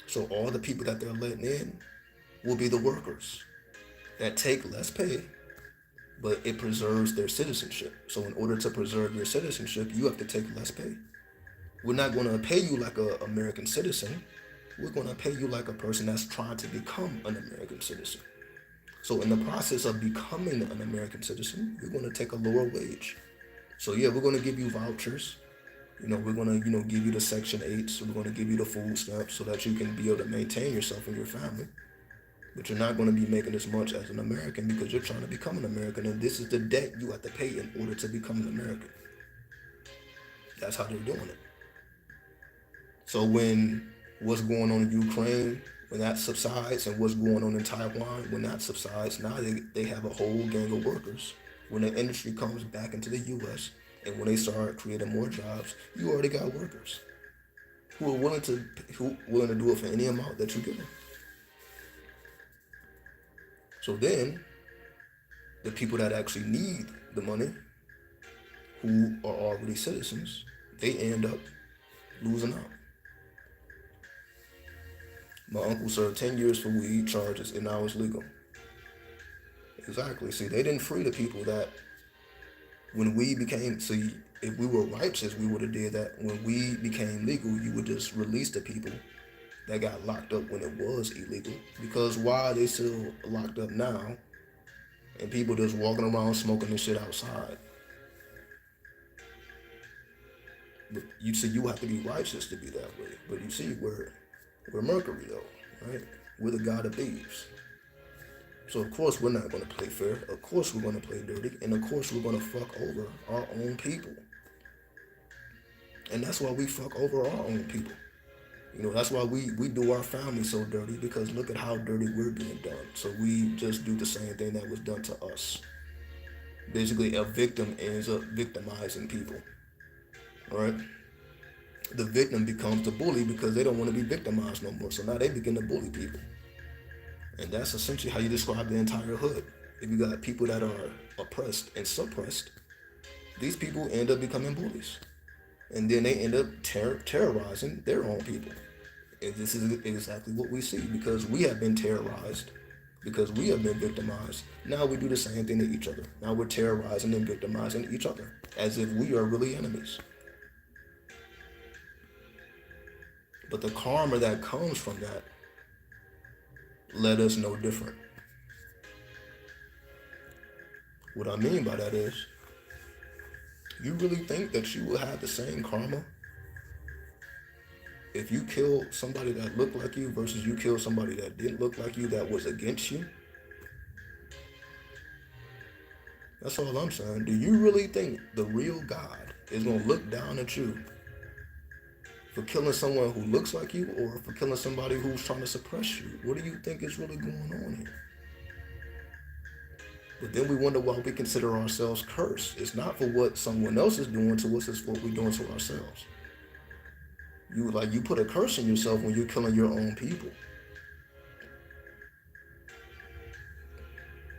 So all the people that they're letting in will be the workers that take less pay, but it preserves their citizenship. So in order to preserve your citizenship, you have to take less pay. We're not going to pay you like an American citizen. We're going to pay you like a person that's trying to become an American citizen. So in the process of becoming an American citizen, you're going to take a lower wage. So yeah, we're going to give you vouchers. We're going to, give you the Section 8s. We're going to give you the food stamps so that you can be able to maintain yourself and your family. But you're not going to be making as much as an American because you're trying to become an American. And this is the debt you have to pay in order to become an American. That's how they're doing it. So when what's going on in Ukraine, when that subsides, and what's going on in Taiwan, when that subsides, now they have a whole gang of workers. When the industry comes back into the U.S., and when they start creating more jobs, you already got workers who are willing to do it for any amount that you give them. So then, the people that actually need the money, who are already citizens, they end up losing out. My uncle served 10 years for weed charges, and now it's legal. Exactly. See, they didn't free the people that, when we became, if we were righteous, we would have did that. When we became legal, you would just release the people that got locked up when it was illegal. Because why are they still locked up now, and people just walking around smoking this shit outside? But you see, you have to be righteous to be that way. But you see, we're Mercury though, right? We're the god of thieves. So of course we're not going to play fair. Of course we're going to play dirty. And of course we're going to fuck over our own people. And that's why we fuck over our own people. That's why we do our family so dirty, because look at how dirty we're being done. So we just do the same thing that was done to us. Basically, a victim ends up victimizing people. All right? The victim becomes the bully because they don't want to be victimized no more. So now they begin to bully people. And that's essentially how you describe the entire hood. If you got people that are oppressed and suppressed, these people end up becoming bullies. And then they end up terrorizing their own people. And this is exactly what we see, because we have been terrorized, because we have been victimized. Now we do the same thing to each other. Now we're terrorizing and victimizing each other as if we are really enemies. But the karma that comes from that let us know different. What I mean by that is, you really think that you will have the same karma if you kill somebody that looked like you versus you kill somebody that didn't look like you, that was against you? That's all I'm saying. Do you really think the real God is going to look down at you for killing someone who looks like you, or for killing somebody who's trying to suppress you? What do you think is really going on here? But then we wonder why we consider ourselves cursed. It's not for what someone else is doing to us, it's what we're doing to ourselves. You put a curse on yourself when you're killing your own people.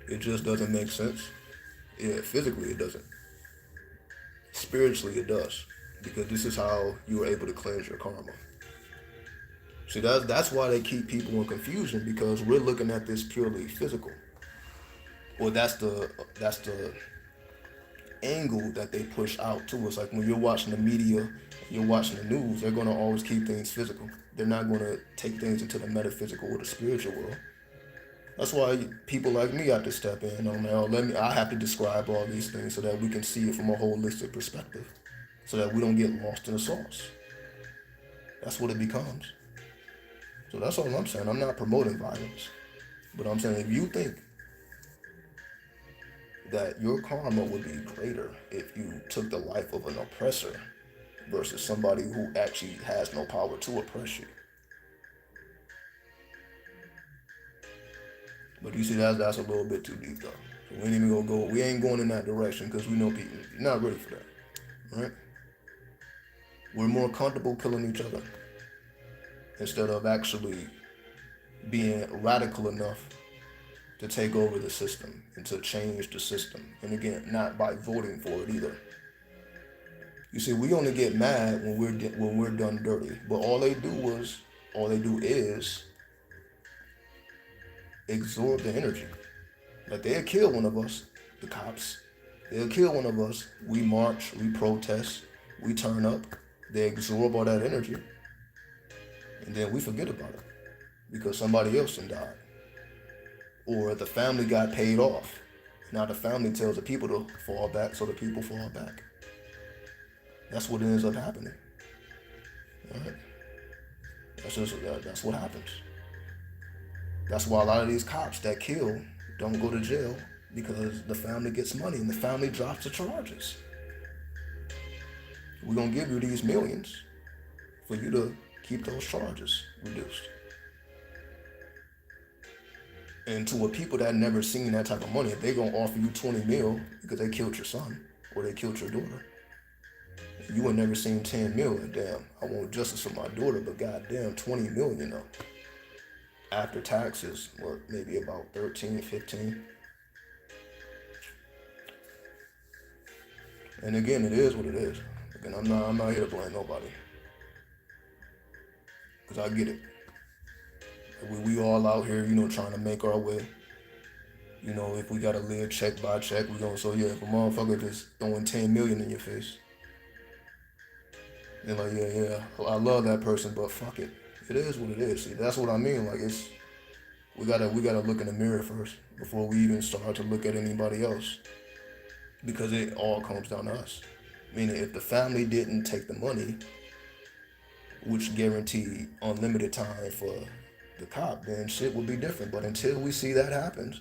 It just doesn't make sense. Yeah, physically it doesn't. Spiritually it does. Because this is how you are able to cleanse your karma. See, that's why they keep people in confusion, because we're looking at this purely physical. Well, that's the angle that they push out to us. Like when you're watching the media, you're watching the news, they're gonna always keep things physical. They're not gonna take things into the metaphysical or the spiritual world. That's why people like me have to step in. On now, I have to describe all these things so that we can see it from a holistic perspective, so that we don't get lost in the sauce. That's what it becomes. So that's all I'm saying. I'm not promoting violence, but I'm saying if you think that your karma would be greater if you took the life of an oppressor versus somebody who actually has no power to oppress you. But you see, that's a little bit too deep though. So we ain't even gonna go. We ain't going in that direction because we know people not ready for that, right? We're more comfortable killing each other instead of actually being radical enough to take over the system and to change the system. And again, not by voting for it either. You see, we only get mad when we're done dirty. But all they do is absorb the energy. Like they'll kill one of us, the cops. They'll kill one of us. We march, we protest, we turn up. They absorb all that energy, and then we forget about it because somebody else done died, or the family got paid off. Now the family tells the people to fall back, so the people fall back. That's what ends up happening. All right? That's what happens. That's why a lot of these cops that kill don't go to jail, because the family gets money and the family drops the charges. We're gonna give you these millions for you to keep those charges reduced. And to a people that never seen that type of money, if they gonna offer you 20 mil because they killed your son or they killed your daughter, you ain't never seen 10 million. Damn, I want justice for my daughter, but goddamn, 20 million though. After taxes, what, maybe about 13, 15. And again, it is what it is. Again, I'm not here to blame nobody, because I get it. We all out here, trying to make our way. If we gotta live check by check, we gonna. So yeah, if a motherfucker just throwing 10 million in your face, you're like, yeah, I love that person, but fuck it. It is what it is. See, that's what I mean. Like we gotta look in the mirror first before we even start to look at anybody else, because it all comes down to us. Meaning, if the family didn't take the money, which guaranteed unlimited time for the cop, then shit would be different. But until we see that happens,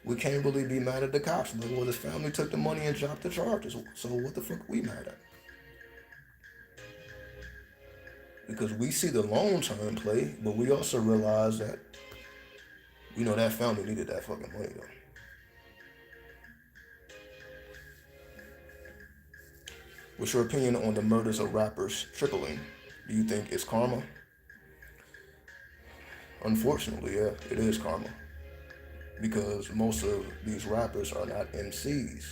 we can't really be mad at the cops. Like, well, his family took the money and dropped the charges. So what the fuck are we mad at? Because we see the long-term play, but we also realize that, that family needed that fucking money, though. What's your opinion on the murders of rappers tripling? Do you think it's karma? Unfortunately, yeah, it is karma. Because most of these rappers are not MCs.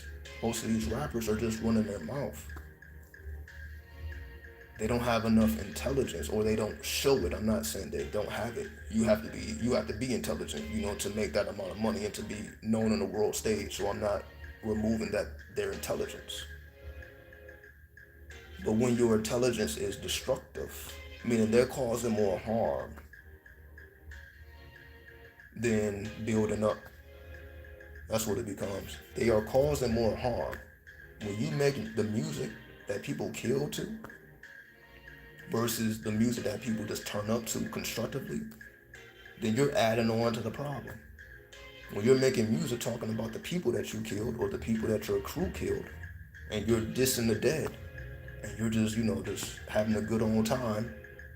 Most of these rappers are just running their mouth. They don't have enough intelligence, or they don't show it. I'm not saying they don't have it. You have to be intelligent, to make that amount of money and to be known on the world stage. So I'm not removing their intelligence. But when your intelligence is destructive, meaning they're causing more harm than building up, that's what it becomes. They are causing more harm. When you make the music that people kill to versus the music that people just turn up to constructively, then you're adding on to the problem. When you're making music talking about the people that you killed or the people that your crew killed, and you're dissing the dead, and you're just, just having a good old time,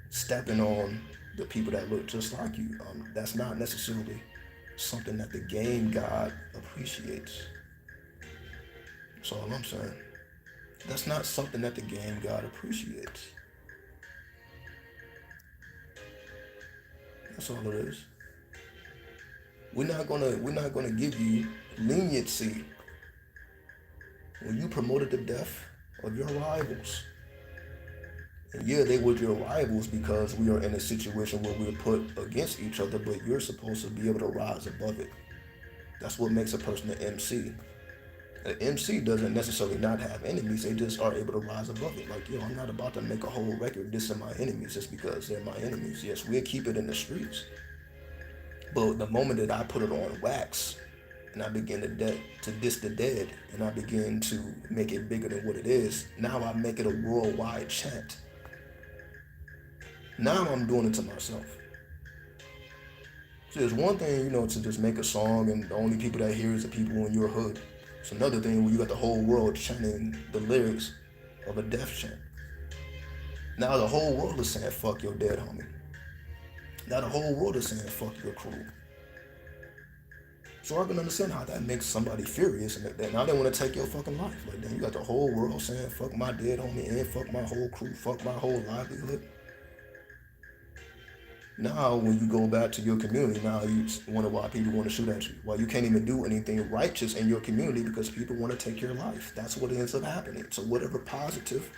stepping on the people that look just like you, that's not necessarily something that the game god appreciates. That's all I'm saying. That's not something that the game god appreciates. That's all it is. We're not gonna give you leniency when you promoted the death of your rivals. And yeah, they were your rivals because we are in a situation where we're put against each other, but you're supposed to be able to rise above it. That's what makes a person an MC. An MC doesn't necessarily not have enemies, they just are able to rise above it. Like, yo, I'm not about to make a whole record dissing my enemies just because they're my enemies. Yes, we'll keep it in the streets. But the moment that I put it on wax and I begin to diss the dead and I begin to make it bigger than what it is, now I make it a worldwide chant. Now I'm doing it to myself. So it's one thing, to just make a song and the only people that hear is the people in your hood. It's another thing where you got the whole world chanting the lyrics of a death chant. Now the whole world is saying fuck your dead homie. Now the whole world is saying fuck your crew. So I can understand how that makes somebody furious and that now they want to take your fucking life. Like, then you got the whole world saying fuck my dead homie and fuck my whole crew, fuck my whole livelihood. Now, when you go back to your community, now you wonder why people want to shoot at you. Why you can't even do anything righteous in your community because people want to take your life. That's what ends up happening. So whatever positive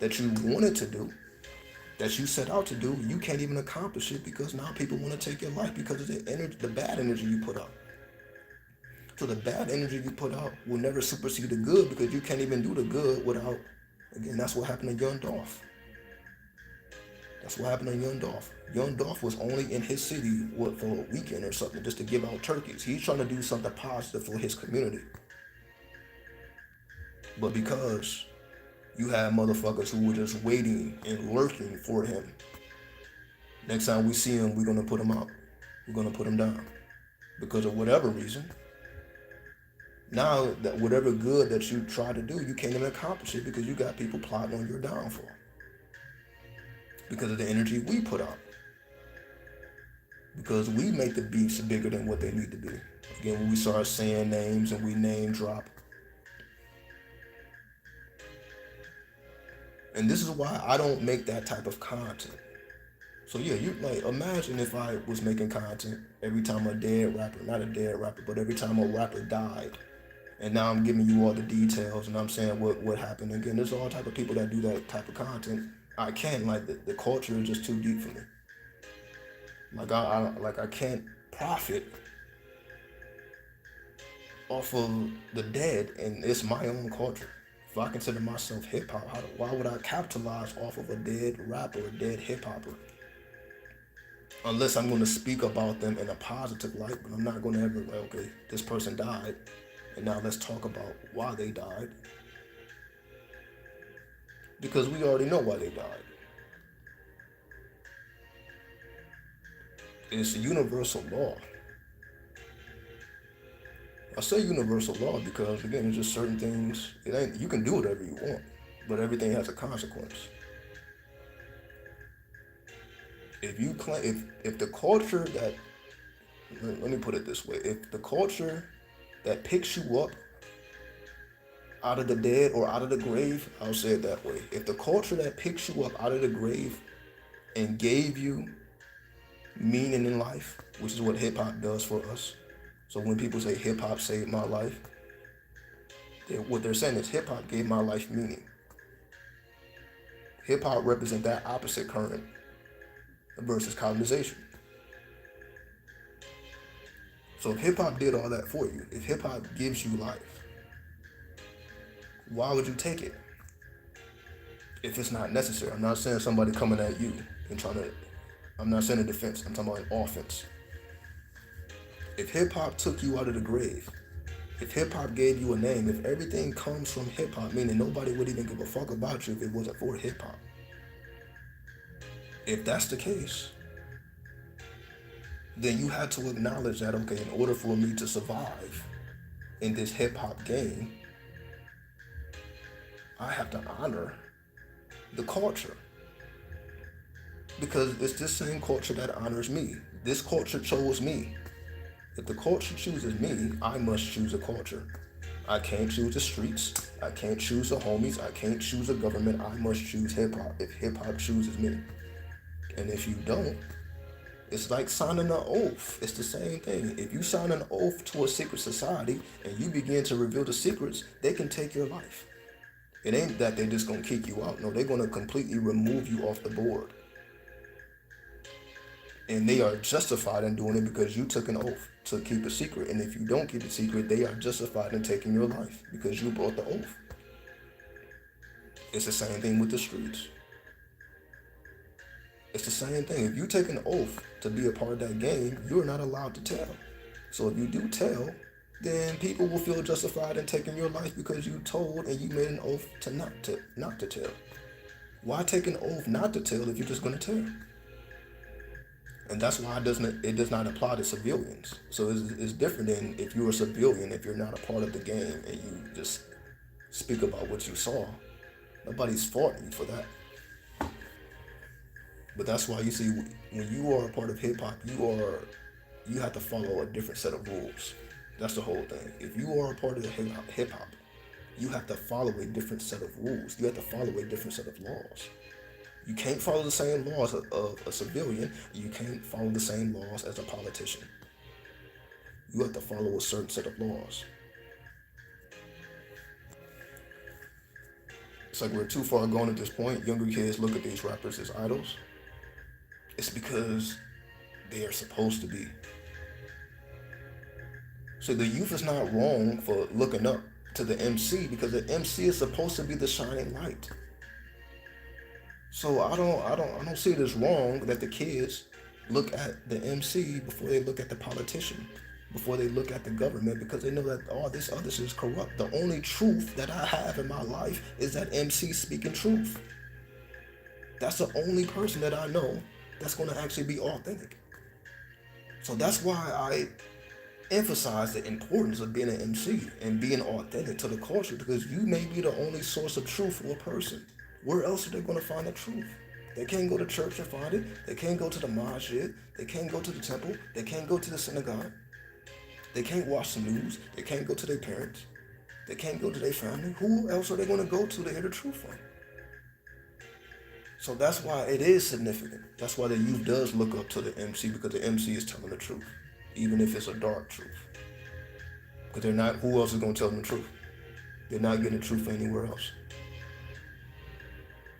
that you wanted to do, that you set out to do, you can't even accomplish it because now people want to take your life because of the energy, the bad energy you put out. So the bad energy you put out will never supersede the good because you can't even do the good without, again, that's what happened to Young Dolph. That's what happened to Young Dolph. Young Dolph was only in his city for a weekend or something just to give out turkeys. He's trying to do something positive for his community. But because you had motherfuckers who were just waiting and lurking for him, next time we see him, we're going to put him out. We're going to put him down. Because of whatever reason, now that whatever good that you try to do, you can't even accomplish it because you got people plotting on your downfall. Because of the energy we put out. Because we make the beats bigger than what they need to be. Again, when we start saying names and we name drop. And this is why I don't make that type of content. So yeah, you like imagine if I was making content every time a dead rapper, not a dead rapper, but every time a rapper died. And now I'm giving you all the details and I'm saying what happened. Again, there's all type of people that do that type of content. I can't, like the culture is just too deep for me. I can't profit off of the dead, and it's my own culture. If I consider myself hip hop, why would I capitalize off of a dead rapper, a dead hip hopper? Unless I'm going to speak about them in a positive light, but I'm not going to ever okay, this person died, and now let's talk about why they died. Because we already know why they died. It's a universal law. I say universal law because again, it's just certain things. It ain't you can do whatever you want, but everything has a consequence. If you claim if the culture that let me put it this way, if the culture that picks you up out of the dead or out of the grave, I'll say it that way. If the culture that picks you up out of the grave and gave you meaning in life, which is what hip hop does for us. So when people say hip hop saved my life, what they're saying is hip hop gave my life meaning. Hip hop represents that opposite current versus colonization. So if hip hop did all that for you, if hip hop gives you life, why would you take it? If it's not necessary. I'm not saying somebody coming at you and trying to, I'm not saying a defense, I'm talking about an offense. If hip hop took you out of the grave, if hip hop gave you a name, if everything comes from hip hop, meaning nobody would even give a fuck about you if it wasn't for hip hop. If that's the case, then you had to acknowledge that, okay, in order for me to survive in this hip hop game, I have to honor the culture. Because it's this same culture that honors me. This culture chose me. If the culture chooses me, I must choose a culture. I can't choose the streets. I can't choose the homies. I can't choose a government. I must choose hip hop if hip hop chooses me. And if you don't, It's like signing an oath. It's the same thing. If you sign an oath to a secret society and you begin to reveal the secrets, they can take your life. It ain't that they just gonna kick you out. No, they're gonna completely remove you off the board. And they are justified in doing it because you took an oath to keep a secret. And if you don't keep a secret, they are justified in taking your life because you brought the oath. It's the same thing with the streets. It's the same thing. If you take an oath to be a part of that game, you're not allowed to tell. So if you do tell, then people will feel justified in taking your life because you told and you made an oath to not to tell. Why take an oath not to tell if you're just gonna tell? And that's why it does not apply to civilians. So it's different than if you're a civilian, if you're not a part of the game and you just speak about what you saw. Nobody's faulting you for that. But that's why you see when you are a part of hip hop, you have to follow a different set of rules. That's the whole thing. If you are a part of the hip hop, you have to follow a different set of rules. You have to follow a different set of laws. You can't follow the same laws of a civilian. You can't follow the same laws as a politician. You have to follow a certain set of laws. It's like we're too far gone at this point. Younger kids look at these rappers as idols. It's because they are supposed to be. So the youth is not wrong for looking up to the MC because the MC is supposed to be the shining light. So I don't see it as wrong that the kids look at the MC before they look at the politician, before they look at the government, because they know that all this other shit is corrupt. The only truth that I have in my life is that MC speaking truth. That's the only person that I know that's going to actually be authentic. So that's why I emphasize the importance of being an MC and being authentic to the culture, because you may be the only source of truth for a person. Where else are they going to find the truth? They can't go to church and find it. They can't go to the masjid. They can't go to the temple. They can't go to the synagogue. They can't watch the news. They can't go to their parents. They can't go to their family. Who else are they going to go to hear the truth from? So that's why it is significant. That's why the youth does look up to the MC, because the MC is telling the truth, even if it's a dark truth. Because they're not, who else is going to tell them the truth? They're not getting the truth anywhere else.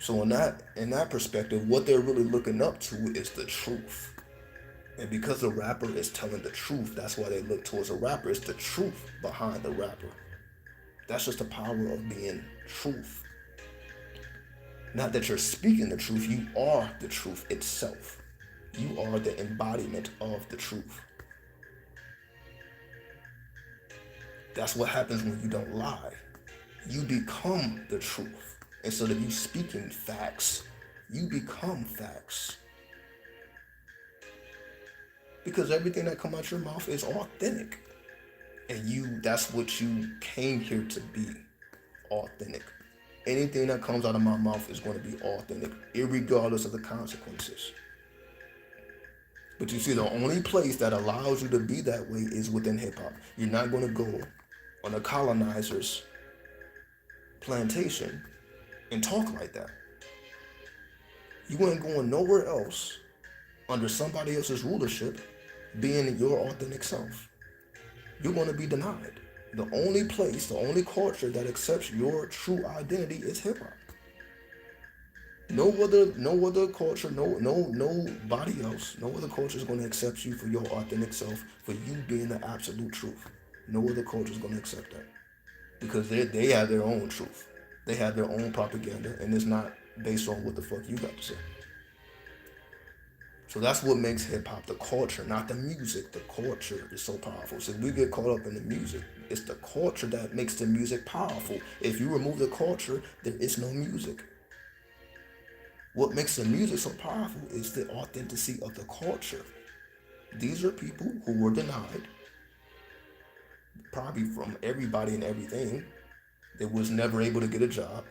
So in that perspective, what they're really looking up to is the truth. And because the rapper is telling the truth, that's why they look towards a rapper. It's the truth behind the rapper. That's just the power of being truth. Not that you're speaking the truth, you are the truth itself. You are the embodiment of the truth. That's what happens when you don't lie. You become the truth. Instead of you speaking facts, you become facts. Because everything that comes out your mouth is authentic. And that's what you came here to be, authentic. Anything that comes out of my mouth is going to be authentic, irregardless of the consequences. But you see, the only place that allows you to be that way is within hip hop. You're not going to go on a colonizer's plantation and talk like that. You ain't going nowhere else under somebody else's rulership being your authentic self. You're going to be denied. The only place, the only culture that accepts your true identity is hip hop. No other culture, nobody else, no other culture is going to accept you for your authentic self, for you being the absolute truth. No other culture is going to accept that, because they have their own truth. They have their own propaganda, and it's not based on what the fuck you got to say. So that's what makes hip-hop the culture, not the music. The culture is so powerful. So we get caught up in the music. It's the culture that makes the music powerful. If you remove the culture, there is no music. What makes the music so powerful is the authenticity of the culture. These are people who were denied, probably from everybody and everything. They was never able to get a job.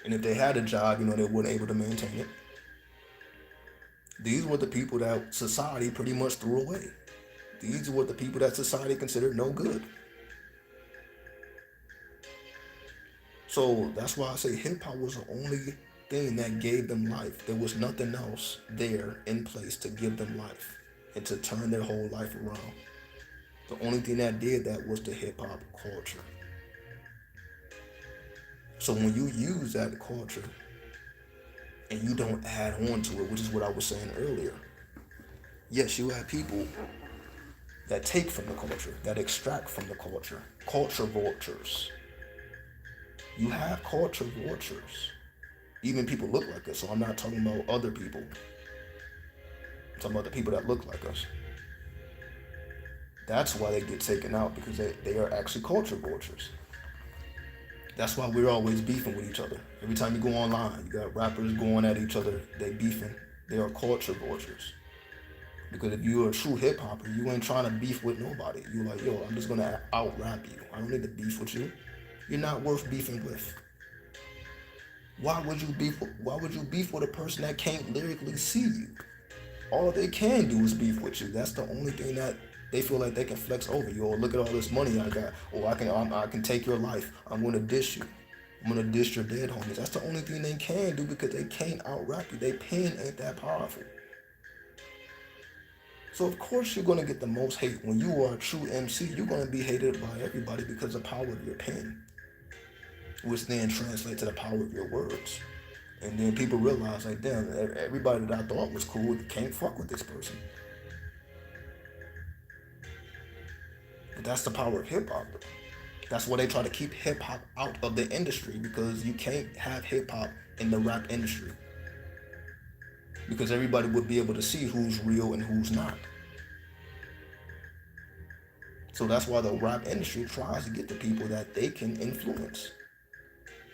And if they had a job, they weren't able to maintain it. These were the people that society pretty much threw away. These were the people that society considered no good. So that's why I say hip hop was the only thing that gave them life. There was nothing else there in place to give them life and to turn their whole life around. The only thing that did that was the hip hop culture. So when you use that culture and you don't add on to it, which is what I was saying earlier, yes, you have people that take from the culture, that extract from the culture, culture vultures. You have culture vultures. Even people look like us, so I'm not talking about other people. I'm talking about the people that look like us. That's why they get taken out, because they are actually culture vultures. That's why we're always beefing with each other. Every time you go online, you got rappers going at each other, they beefing. They are culture vultures. Because if you're a true hip hopper, you ain't trying to beef with nobody. You're like, yo, I'm just gonna out rap you. I don't need to beef with you. You're not worth beefing with. Why would you beef with a person that can't lyrically see you? All they can do is beef with you. That's the only thing that they feel like they can flex over you. Or look at all this money I got. Or I can take your life. I'm gonna dish you. I'm gonna dish your dead homies. That's the only thing they can do, because they can't out rap you. Their pen ain't that powerful. So of course you're gonna get the most hate. When you are a true MC, you're gonna be hated by everybody because of the power of your pen, which then translates to the power of your words. And then people realize, like, damn, everybody that I thought was cool can't fuck with this person. But that's the power of hip hop. That's why they try to keep hip hop out of the industry, because you can't have hip hop in the rap industry. Because everybody would be able to see who's real and who's not. So that's why the rap industry tries to get the people that they can influence,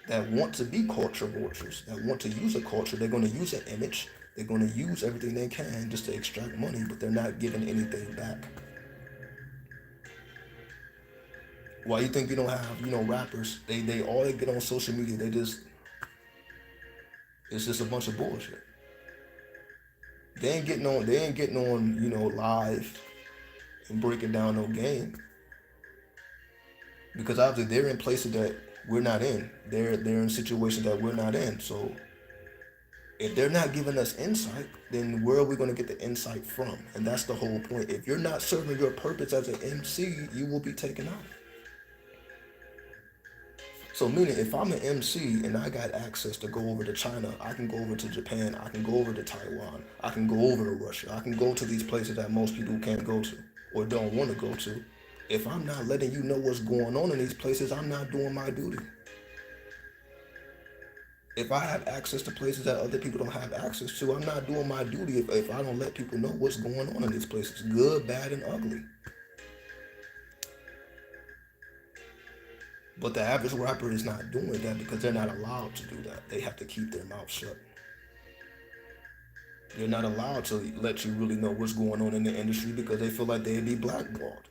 that want to be culture vultures, that want to use a culture. They're going to use an image. They're going to use everything they can just to extract money, but they're not giving anything back. Why you think you don't have, rappers? They all they get on social media, it's just a bunch of bullshit. They ain't getting on, live and breaking down no game, because obviously they're in places that we're not in. They're in situations that we're not in. So if they're not giving us insight, then where are we going to get the insight from? And that's the whole point. If you're not serving your purpose as an MC, you will be taken out. So meaning, if I'm an MC and I got access to go over to China, I can go over to Japan, I can go over to Taiwan, I can go over to Russia, I can go to these places that most people can't go to or don't want to go to. If I'm not letting you know what's going on in these places, I'm not doing my duty. If I have access to places that other people don't have access to, I'm not doing my duty if I don't let people know what's going on in these places, good, bad, and ugly. But the average rapper is not doing that because they're not allowed to do that. They have to keep their mouth shut. They're not allowed to let you really know what's going on in the industry because they feel like they'd be blackballed.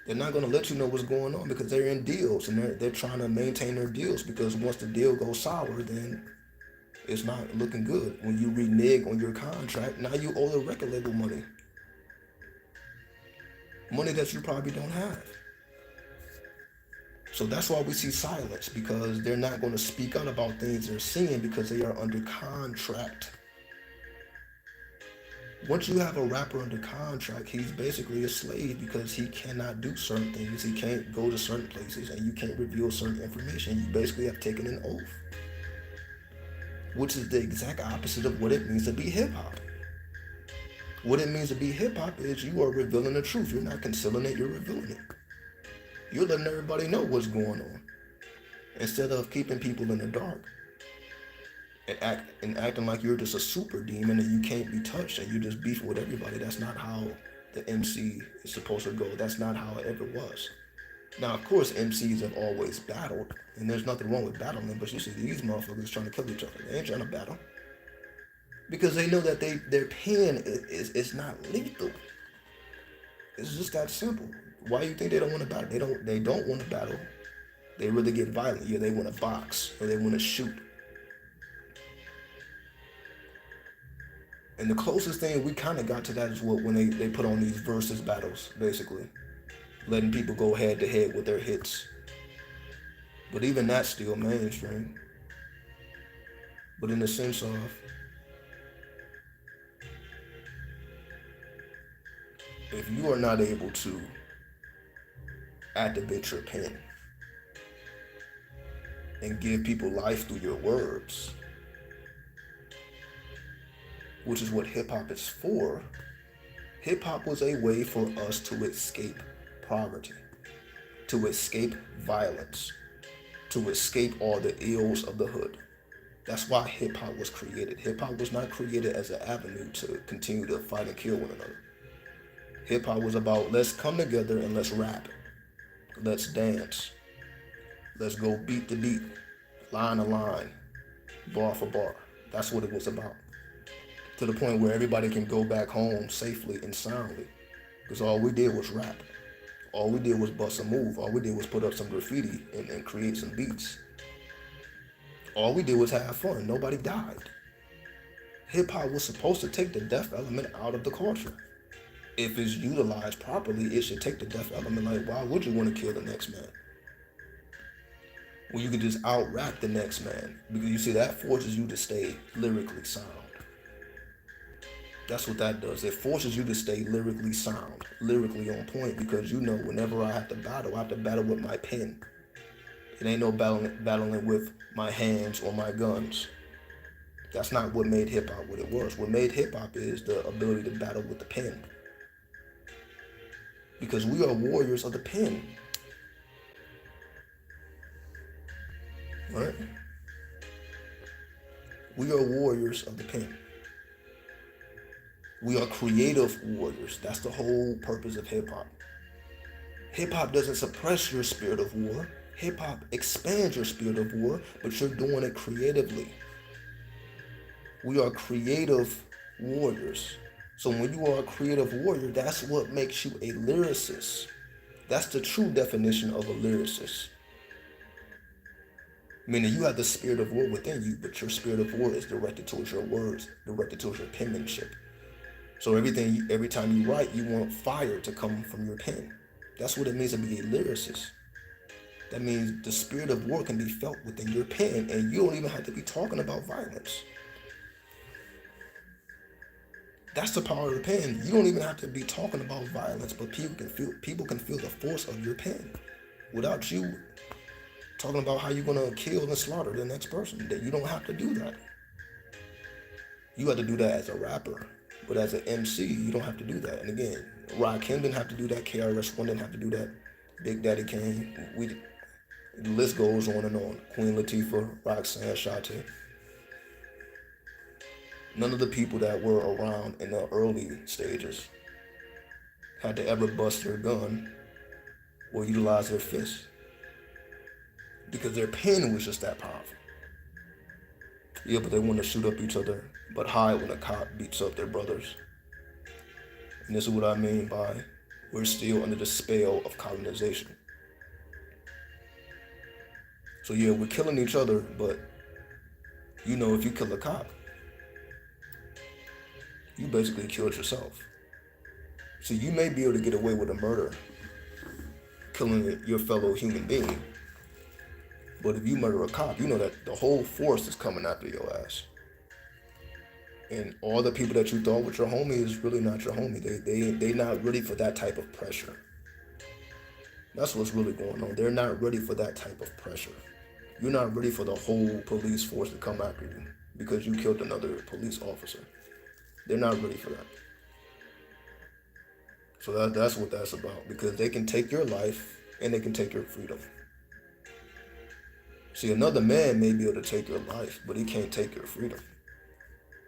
They're not going to let you know what's going on because they're in deals and they're trying to maintain their deals, because once the deal goes sour, then it's not looking good. When you renege on your contract, now you owe the record label money. Money that you probably don't have. So that's why we see silence, because they're not going to speak out about things they're seeing because they are under contract. Once you have a rapper under contract, he's basically a slave because he cannot do certain things. He can't go to certain places and you can't reveal certain information. You basically have taken an oath, which is the exact opposite of what it means to be hip hop. What it means to be hip hop is you are revealing the truth. You're not concealing it, you're revealing it. You're letting everybody know what's going on instead of keeping people in the dark and acting like you're just a super demon and you can't be touched and you just beef with everybody. That's not how the MC is supposed to go. That's not how it ever was. Now, of course, MCs have always battled, and there's nothing wrong with battling, but you see these motherfuckers trying to kill each other. They ain't trying to battle because they know that their pen is not lethal. It's just that simple. Why do you think they don't want to battle? They don't want to battle. They really get violent. Yeah, they want to box or they want to shoot. And the closest thing we kind of got to that is when they put on these versus battles, basically. Letting people go head to head with their hits. But even that's still mainstream. But in the sense of, if you are not able to activate your pen and give people life through your words, which is what hip hop is for, hip hop was a way for us to escape poverty, to escape violence, to escape all the ills of the hood. That's why hip hop was created. Hip hop was not created as an avenue to continue to fight and kill one another. Hip hop was about, let's come together and let's rap, let's dance, let's go beat to beat, line to line, bar for bar. That's what it was about. To the point where everybody can go back home safely and soundly. Because all we did was rap. All we did was bust a move. All we did was put up some graffiti and create some beats. All we did was have fun. Nobody died. Hip hop was supposed to take the death element out of the culture. If it's utilized properly, it should take the death element. Like, why would you want to kill the next man when you could just out rap the next man? Because you see, that forces you to stay lyrically sound. That's what that does. It forces you to stay lyrically sound, lyrically on point, because you know whenever I have to battle with my pen. It ain't no battling with my hands or my guns. That's not what made hip hop what it was. What made hip hop is the ability to battle with the pen. Because we are warriors of the pen. Right? We are warriors of the pen. We are creative warriors. That's the whole purpose of hip hop. Hip hop doesn't suppress your spirit of war. Hip hop expands your spirit of war, but you're doing it creatively. We are creative warriors. So when you are a creative warrior, that's what makes you a lyricist. That's the true definition of a lyricist. Meaning you have the spirit of war within you, but your spirit of war is directed towards your words, directed towards your penmanship. So every time you write, you want fire to come from your pen. That's what it means to be a lyricist. That means the spirit of war can be felt within your pen, and you don't even have to be talking about violence. That's the power of the pen. You don't even have to be talking about violence, but people can feel the force of your pen without you talking about how you're gonna kill and slaughter the next person. That you don't have to do that. You have to do that as a rapper. But as an MC, you don't have to do that. And again, Rakim didn't have to do that. KRS-One didn't have to do that. Big Daddy Kane. The list goes on and on. Queen Latifah, Roxanne, Shante. None of the people that were around in the early stages had to ever bust their gun or utilize their fist. Because their pen was just that powerful. Yeah, but they want to shoot up each other, but hide when a cop beats up their brothers. And this is what I mean by we're still under the spell of colonization. So yeah, we're killing each other, but you know, if you kill a cop, you basically killed yourself. So you may be able to get away with a murder, killing your fellow human being, but if you murder a cop, you know that the whole force is coming after your ass. And all the people that you thought was your homie is really not your homie. They not ready for that type of pressure. That's what's really going on. They're not ready for that type of pressure. You're not ready for the whole police force to come after you because you killed another police officer. They're not ready for that. So that's what that's about, because they can take your life and they can take your freedom. See, another man may be able to take your life, but he can't take your freedom.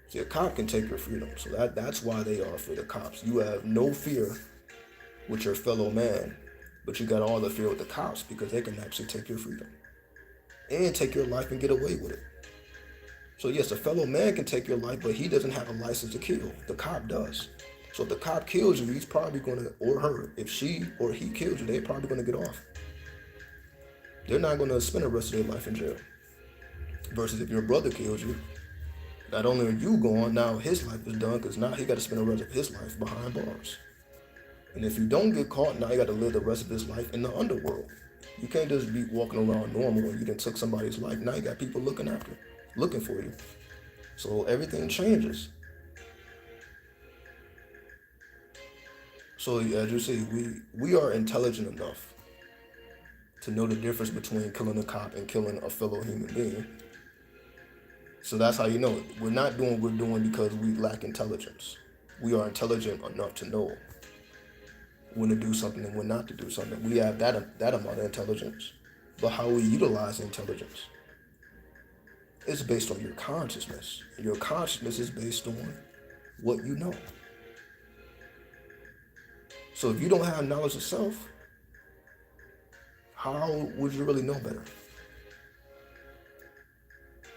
See, a cop can take your freedom, so that's why they are afraid of cops. You have no fear with your fellow man, but you got all the fear with the cops because they can actually take your freedom and take your life and get away with it. So yes, a fellow man can take your life, but he doesn't have a license to kill. The cop does. So if the cop kills you, he's probably going to, or her, if she or he kills you, they're probably going to get off. They're not going to spend the rest of their life in jail. Versus if your brother kills you, not only are you gone, now his life is done, because now he got to spend the rest of his life behind bars. And if you don't get caught, now you got to live the rest of his life in the underworld. You can't just be walking around normal when you done took somebody's life. Now you got people looking for you. So everything changes. So as you see, we are intelligent enough to know the difference between killing a cop and killing a fellow human being. So that's how you know it. We're not doing what we're doing because we lack intelligence. We are intelligent enough to know when to do something and when not to do something. We have that amount of intelligence. But how we utilize intelligence is based on your consciousness. Your consciousness is based on what you know. So if you don't have knowledge of self, how would you really know better?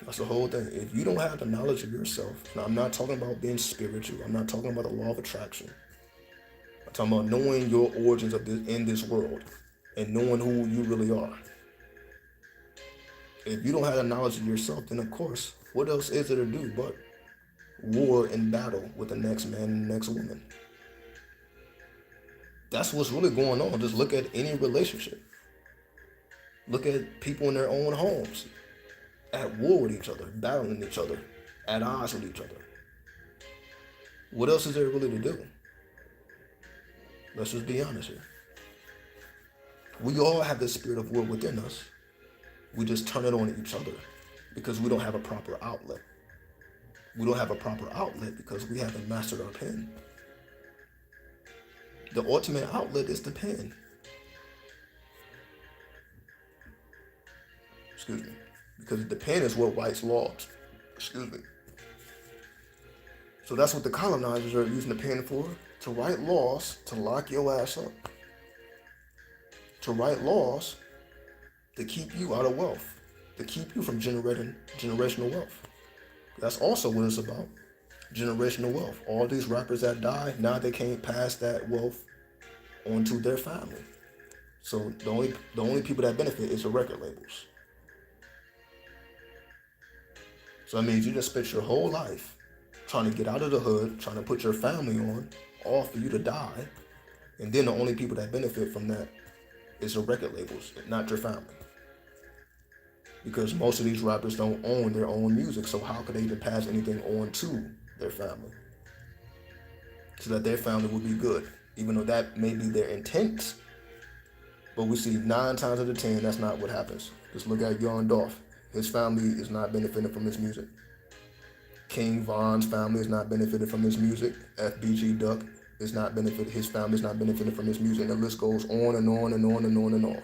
That's the whole thing. If you don't have the knowledge of yourself, now I'm not talking about being spiritual. I'm not talking about the law of attraction. I'm talking about knowing your origins of this in this world and knowing who you really are. If you don't have the knowledge of yourself, then of course, what else is there to do but war and battle with the next man and the next woman? That's what's really going on. Just look at any relationship. Look at people in their own homes, at war with each other, battling each other, at odds with each other. What else is there really to do? Let's just be honest here. We all have the spirit of war within us. We just turn it on each other because we don't have a proper outlet. We don't have a proper outlet because we haven't mastered our pen. The ultimate outlet is the pen. Excuse me. Because the pen is what writes laws. Excuse me. So that's what the colonizers are using the pen for, to write laws to lock your ass up. To write laws to keep you out of wealth, to keep you from generating generational wealth. That's also what it's about. Generational wealth. All these rappers that die, now they can't pass that wealth onto their family. So the only people that benefit is the record labels. So that means you just spent your whole life trying to get out of the hood, trying to put your family on, all for you to die. And then the only people that benefit from that is the record labels, not your family. Because most of these rappers don't own their own music, so how could they even pass anything on to their family? So that their family would be good, even though that may be their intent. But we see 9 times out of 10, that's not what happens. Just look at Young Dolph. His family is not benefiting from his music. King Von's family is not benefiting from his music. FBG Duck is not benefiting. His family is not benefiting from his music. And the list goes on and on and on and on and on.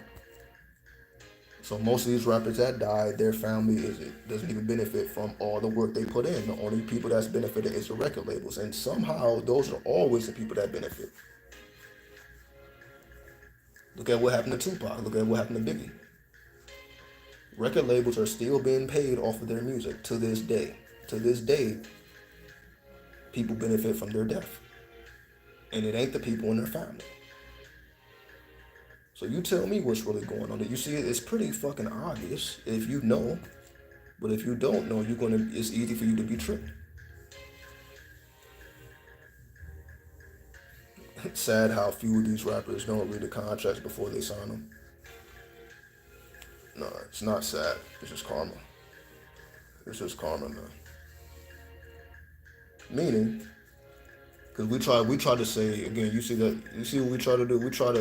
So most of these rappers that died, their family doesn't even benefit from all the work they put in. The only people that's benefited is the record labels. And somehow those are always the people that benefit. Look at what happened to Tupac. Look at what happened to Biggie. Record labels are still being paid off of their music to this day. To this day, people benefit from their death. And it ain't the people in their family. So you tell me what's really going on. You see, it's pretty fucking obvious if you know. But if you don't know, it's easy for you to be tricked. It's sad how few of these rappers don't read the contracts before they sign them. No, it's not sad. It's just karma. It's just karma, man. Meaning, because we try to say again. You see what we try to do. We try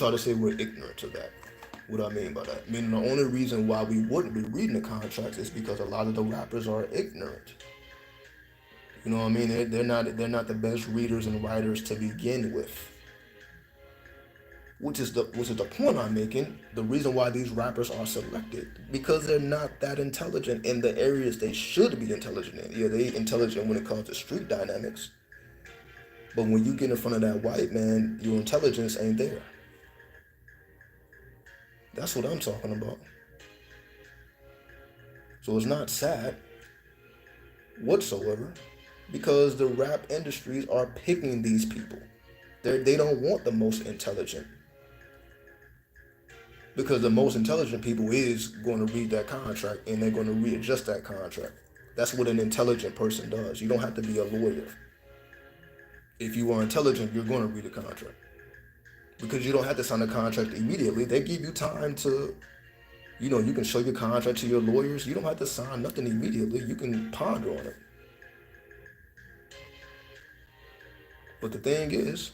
to say we're ignorant to that. What I mean by that, meaning the only reason why we wouldn't be reading the contracts is because a lot of the rappers are ignorant. You know what I mean? They're not the best readers and writers to begin with. Which is the point I'm making. The reason why these rappers are selected, because they're not that intelligent in the areas they should be intelligent in. Yeah, they're intelligent when it comes to street dynamics, but when you get in front of that white man, your intelligence ain't there. That's what I'm talking about. So it's not sad whatsoever, because the rap industries are picking these people. They don't want the most intelligent. Because the most intelligent people is going to read that contract and they're going to readjust that contract. That's what an intelligent person does. You don't have to be a lawyer. If you are intelligent, you're going to read a contract. Because you don't have to sign a contract immediately. They give you time to You can show your contract to your lawyers. You don't have to sign nothing immediately. You can ponder on it. But the thing is,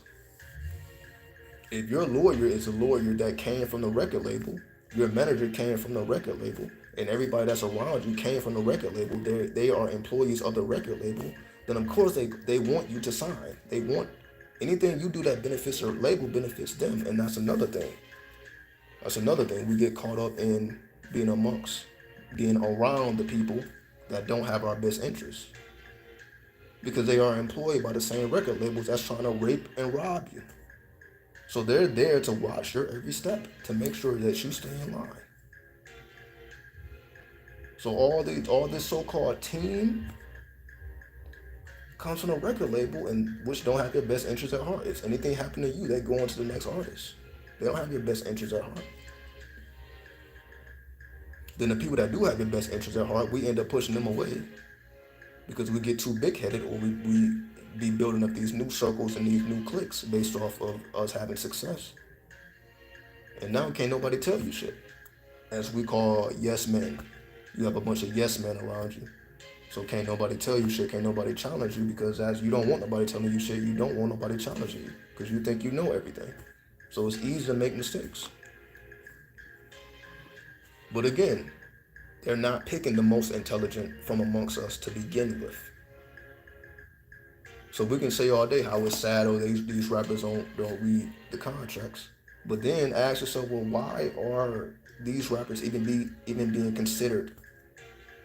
if your lawyer is a lawyer that came from the record label, your manager came from the record label, and everybody that's around you came from the record label, they are employees of the record label, then of course they want you to sign. They want anything you do that benefits your label benefits them, and that's another thing. That's another thing. We get caught up in being amongst, being around the people that don't have our best interests because they are employed by the same record labels that's trying to rape and rob you. So they're there to watch your every step to make sure that you stay in line. So all this so-called team comes from a record label and which don't have your best interests at heart. If anything happened to you, they go on to the next artist. They don't have your best interests at heart. Then the people that do have your best interests at heart, we end up pushing them away because we get too big-headed, or we be building up these new circles and these new cliques based off of us having success. And now can't nobody tell you shit. As we call yes men. You have a bunch of yes men around you. So can't nobody tell you shit, can't nobody challenge you because as you don't want nobody telling you shit, you don't want nobody challenging you because you think you know everything. So it's easy to make mistakes. But again, they're not picking the most intelligent from amongst us to begin with. So we can say all day how it's sad or these rappers don't read the contracts. But then ask yourself, well, why are these rappers even being considered?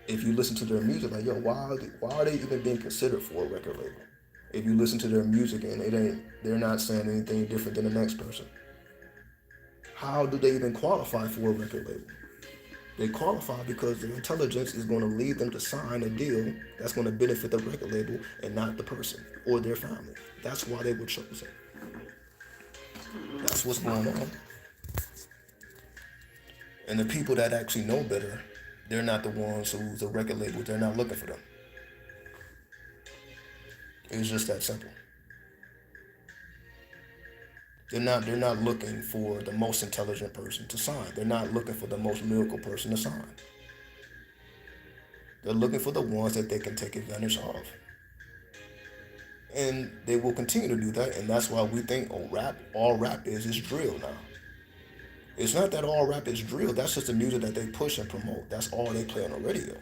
If you listen to their music, like yo, why are they even being considered for a record label? If you listen to their music and they're not saying anything different than the next person. How do they even qualify for a record label? They qualify because their intelligence is going to lead them to sign a deal that's going to benefit the record label and not the person or their family. That's why they were chosen. That's what's going on. And the people that actually know better, they're not the ones who's the record label. They're not looking for them. It's just that simple. They're not looking for the most intelligent person to sign. They're not looking for the most lyrical person to sign. They're looking for the ones that they can take advantage of. And they will continue to do that, and that's why we think all rap is drill now. It's not that all rap is drill, that's just the music that they push and promote. That's all they play on the radio.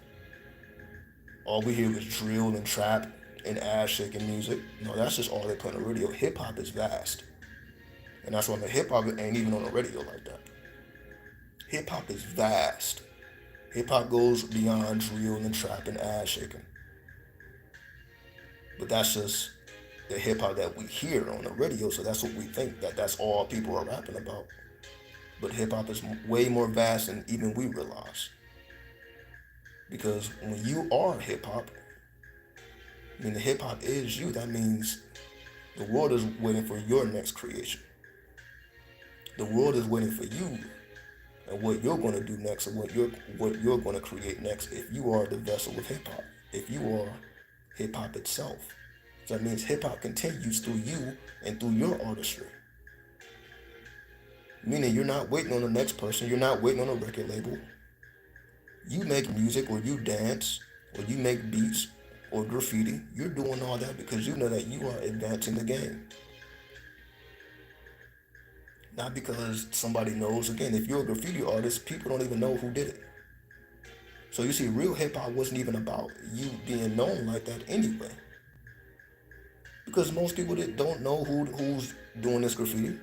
All we hear is drill and trap and ass shaking music. No, that's just all they play on the radio. Hip hop is vast. And that's why the hip hop ain't even on the radio like that. Hip hop is vast. Hip hop goes beyond drill and trap and ass shaking. But that's just the hip hop that we hear on the radio, so that's what we think that's all people are rapping about. But hip hop is way more vast than even we realize. Because when you are hip hop, I mean the hip hop is you. That means the world is waiting for your next creation. The world is waiting for you and what you're going to do next and what you're going to create next if you are the vessel of hip hop. If you are hip hop itself. So that means hip hop continues through you and through your artistry. Meaning you're not waiting on the next person, you're not waiting on a record label. You make music or you dance or you make beats or graffiti. You're doing all that because you know that you are advancing the game. Not because somebody knows. Again, if you're a graffiti artist, people don't even know who did it. So you see, real hip hop wasn't even about you being known like that anyway. Because most people that don't know who's doing this graffiti.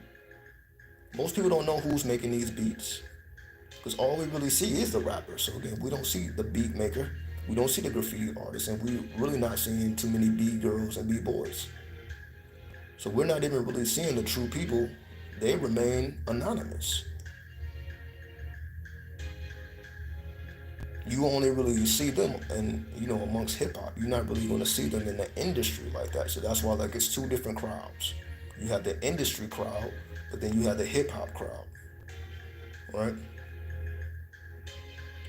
Most people don't know who's making these beats. Because all we really see is the rapper. So again, we don't see the beat maker. We don't see the graffiti artist. And we're really not seeing too many B-girls and B-boys. So we're not even really seeing the true people. They remain anonymous. You only really see them and amongst hip hop. You're not really gonna see them in the industry like that. So that's why it's two different crowds. You have the industry crowd, but then you have the hip hop crowd. Right?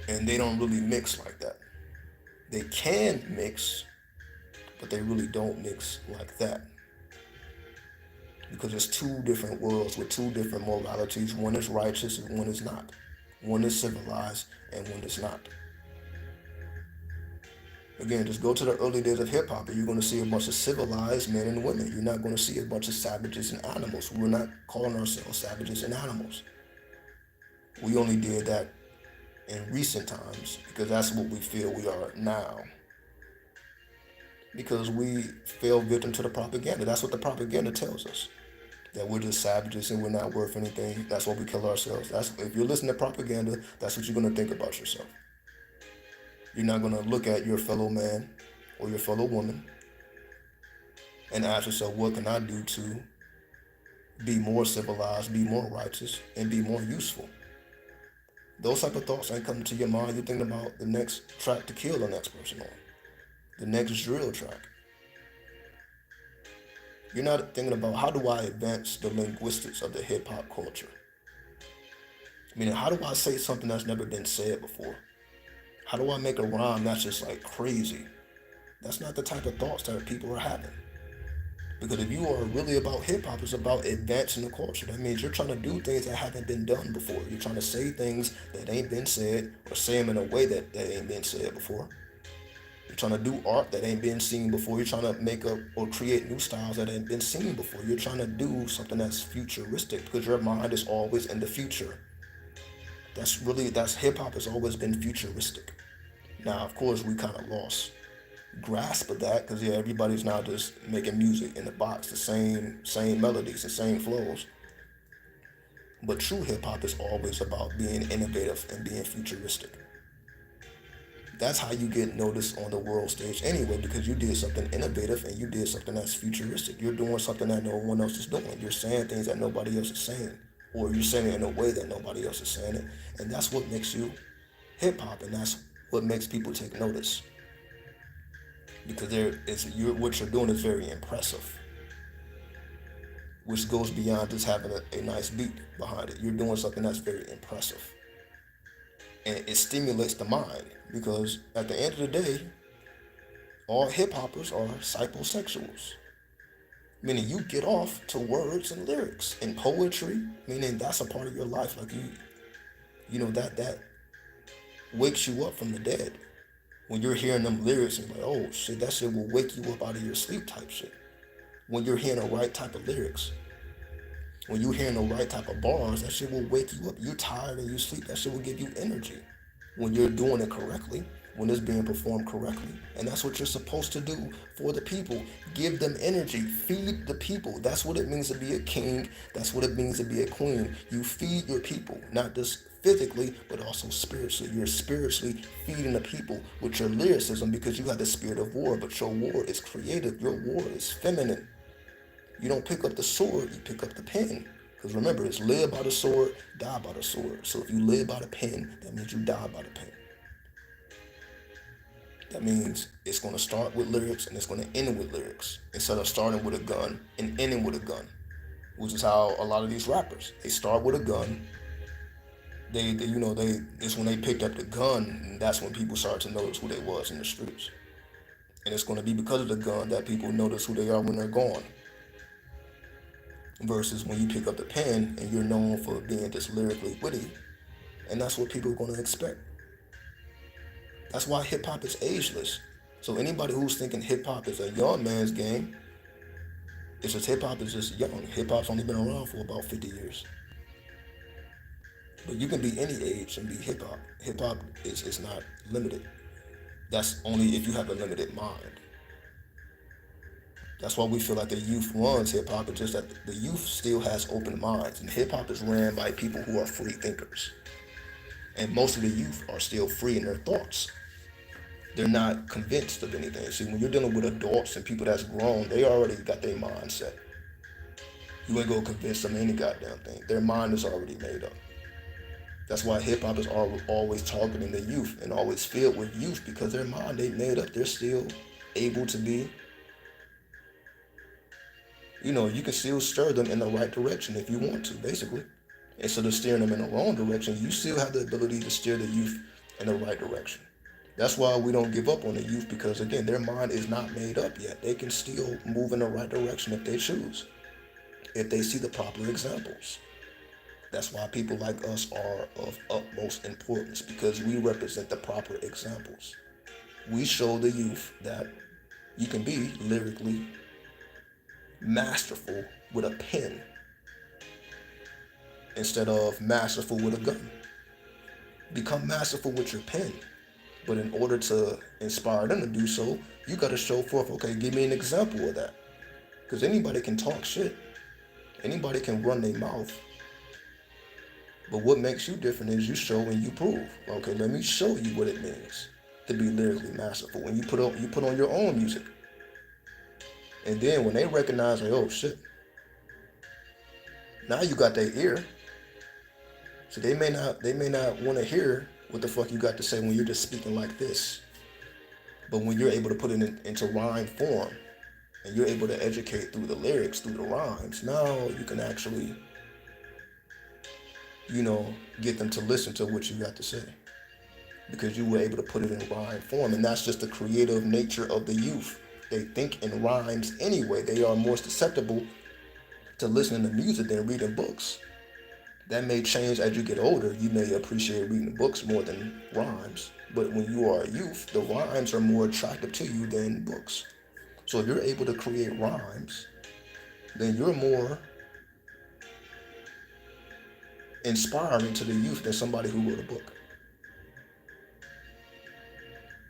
And they don't really mix like that. They can mix, but they really don't mix like that. Because it's two different worlds with two different moralities. One is righteous and one is not. one is civilized and one is not. Again, just go to the early days of hip hop and you're going to see a bunch of civilized men and women. You're not going to see a bunch of savages and animals. We're not calling ourselves savages and animals. We only did that in recent times because that's what we feel we are now. Because we fell victim to the propaganda. That's what the propaganda tells us. That we're just savages and we're not worth anything. That's why we kill ourselves. That's if you're listening to propaganda, that's what you're gonna think about yourself. You're not gonna look at your fellow man or your fellow woman and ask yourself, what can I do to be more civilized, be more righteous, and be more useful? Those type of thoughts ain't coming to your mind. You're thinking about the next track to kill the next person on, the next drill track. You're not thinking about how do I advance the linguistics of the hip hop culture. Meaning, how do I say something that's never been said before? How do I make a rhyme that's just like crazy? That's not the type of thoughts that people are having. Because if you are really about hip hop, it's about advancing the culture. That means you're trying to do things that haven't been done before. You're trying to say things that ain't been said or say them in a way that ain't been said before. You're trying to do art that ain't been seen before. You're trying to make up or create new styles that ain't been seen before. You're trying to do something that's futuristic because your mind is always in the future. That's hip hop has always been futuristic. Now, of course, we kind of lost grasp of that because yeah, everybody's now just making music in the box, the same melodies, the same flows. But true hip hop is always about being innovative and being futuristic. That's how you get noticed on the world stage anyway, because you did something innovative and you did something that's futuristic. You're doing something that no one else is doing. You're saying things that nobody else is saying, or you're saying it in a way that nobody else is saying it, and that's what makes you hip hop, and that's what makes people take notice. Because what you're doing is very impressive, which goes beyond just having a nice beat behind it. You're doing something that's very impressive, and it stimulates the mind because at the end of the day, all hip hoppers are psychosexuals, meaning you get off to words and lyrics and poetry, meaning that's a part of your life. Like that wakes you up from the dead. When you're hearing them lyrics and you're like, oh shit, that shit will wake you up out of your sleep type shit. When you're hearing the right type of lyrics, when you're hearing the right type of bars, that shit will wake you up. You're tired and you sleep, that shit will give you energy. When you're doing it correctly, when it's being performed correctly. And that's what you're supposed to do for the people. Give them energy. Feed the people. That's what it means to be a king. That's what it means to be a queen. You feed your people, not just physically, but also spiritually. You're spiritually feeding the people with your lyricism because you have the spirit of war, but your war is creative. Your war is feminine. You don't pick up the sword, you pick up the pen. Because remember, it's live by the sword, die by the sword. So if you live by the pen, that means you die by the pen. That means it's going to start with lyrics and it's going to end with lyrics instead of starting with a gun and ending with a gun, which is how a lot of these rappers, they start with a gun. It's when they picked up the gun, and that's when people started to notice who they was in the streets. And it's going to be because of the gun that people notice who they are when they're gone. Versus when you pick up the pen and you're known for being just lyrically witty, and that's what people are going to expect. That's why hip hop is ageless. So anybody who's thinking hip hop is a young man's game, it's just hip hop is just young. Hip hop's only been around for about 50 years. But you can be any age and be hip hop. Hip hop is not limited. That's only if you have a limited mind. That's why we feel like the youth runs hip hop. It's just that the youth still has open minds, and hip hop is ran by people who are free thinkers. And most of the youth are still free in their thoughts. They're not convinced of anything. See, when you're dealing with adults and people that's grown, they already got their mindset. You ain't gonna convince them any goddamn thing. Their mind is already made up. That's why hip hop is always targeting the youth and always filled with youth because their mind ain't made up. They're still able to be, you can still stir them in the right direction if you want to, basically. Instead of steering them in the wrong direction, you still have the ability to steer the youth in the right direction. That's why we don't give up on the youth because, again, their mind is not made up yet. They can still move in the right direction if they choose, if they see the proper examples. That's why people like us are of utmost importance, because we represent the proper examples. We show the youth that you can be lyrically masterful with a pen instead of masterful with a gun. Become masterful with your pen. But in order to inspire them to do so, you got to show forth, okay, give me an example of that. Because anybody can talk shit, anybody can run their mouth. But what makes you different is you show and you prove. Okay, let me show you what it means to be lyrically masterful. When you put on your own music. And then when they recognize, like, oh shit, now you got their ear. So they may not want to hear what the fuck you got to say when you're just speaking like this. But when you're able to put it into rhyme form, and you're able to educate through the lyrics, through the rhymes, now you can actually, get them to listen to what you got to say. Because you were able to put it in rhyme form. And that's just the creative nature of the youth. They think in rhymes anyway. They are more susceptible to listening to music than reading books. That may change as you get older. You may appreciate reading books more than rhymes. But when you are a youth, the rhymes are more attractive to you than books. So if you're able to create rhymes, then you're more inspiring to the youth than somebody who wrote a book.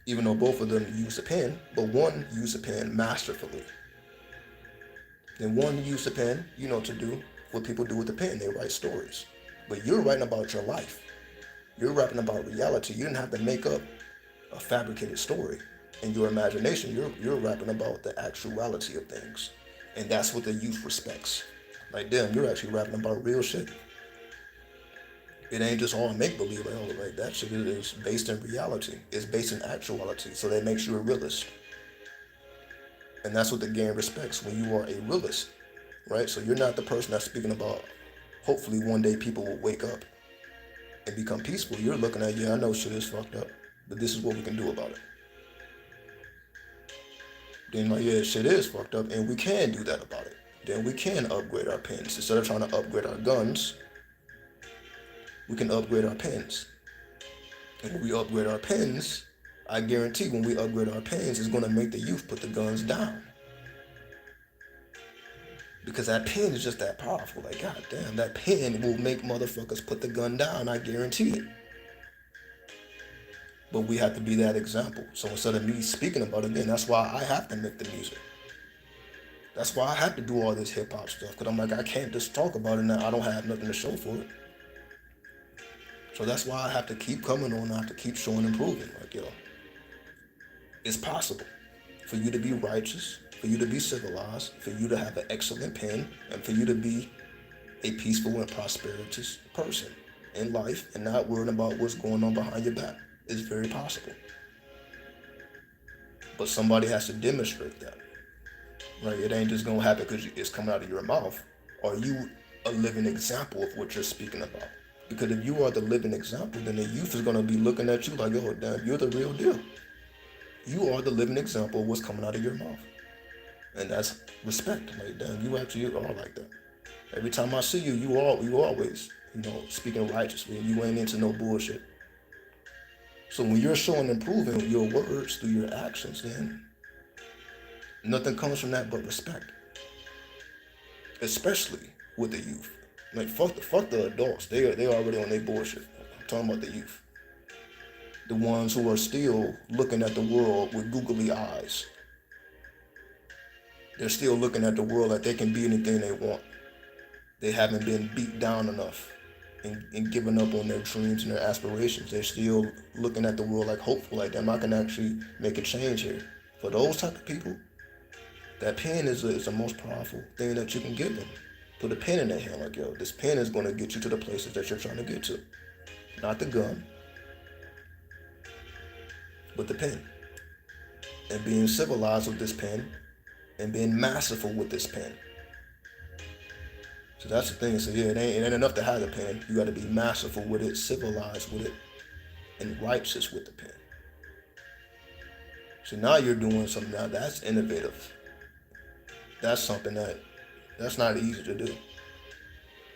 Even though both of them use a pen, but one used a pen masterfully. Then one used a pen, to do what people do with the pen. They write stories. But you're writing about your life. You're rapping about reality. You didn't have to make up a fabricated story. In your imagination, you're rapping about the actuality of things. And that's what the youth respects. Like, damn, you're actually rapping about real shit. It ain't just all make believe. Like, oh, like that shit is based in reality. It's based in actuality. So that makes you a realist. And that's what the game respects when you are a realist, right? So you're not the person that's speaking about, hopefully one day people will wake up and become peaceful. You're looking at, yeah, I know shit is fucked up, but this is what we can do about it. Then like, yeah, shit is fucked up, and we can do that about it. Then we can upgrade our pens. Instead of trying to upgrade our guns, we can upgrade our pens. And when we upgrade our pens, I guarantee when we upgrade our pens, it's going to make the youth put the guns down. Because that pen is just that powerful. Like, god damn, that pen will make motherfuckers put the gun down. I guarantee it. But we have to be that example. So instead of me speaking about it, then that's why I have to make the music. That's why I have to do all this hip hop stuff. Because I'm like, I can't just talk about it now. I don't have nothing to show for it. So that's why I have to keep coming on. I have to keep showing and proving. Like, it's possible for you to be righteous, for you to be civilized, for you to have an excellent pen, and for you to be a peaceful and prosperous person in life and not worrying about what's going on behind your back. It's very possible. But somebody has to demonstrate that. Right? It ain't just going to happen because it's coming out of your mouth. Are you a living example of what you're speaking about? Because if you are the living example, then the youth is going to be looking at you like, oh, damn, you're the real deal. You are the living example of what's coming out of your mouth. And that's respect. Like, damn, you actually are like that. Every time I see you, you always, speaking righteously. You ain't into no bullshit. So when you're showing and proving your words through your actions, then nothing comes from that but respect. Especially with the youth. Like, fuck the adults. They already on their bullshit. I'm talking about the youth. The ones who are still looking at the world with googly eyes. They're still looking at the world like they can be anything they want. They haven't been beat down enough and given up on their dreams and their aspirations. They're still looking at the world like hopeful, like them. I can actually make a change here. For those type of people, that pen is the most powerful thing that you can give them. Put a pen in their hand, like, yo, this pen is going to get you to the places that you're trying to get to. Not the gun, but the pen. And being civilized with this pen and being masterful with this pen. So that's the thing. So yeah, it ain't enough to have the pen. You got to be masterful with it, civilized with it, and righteous with the pen. So now you're doing something now that's innovative. That's something that's not easy to do.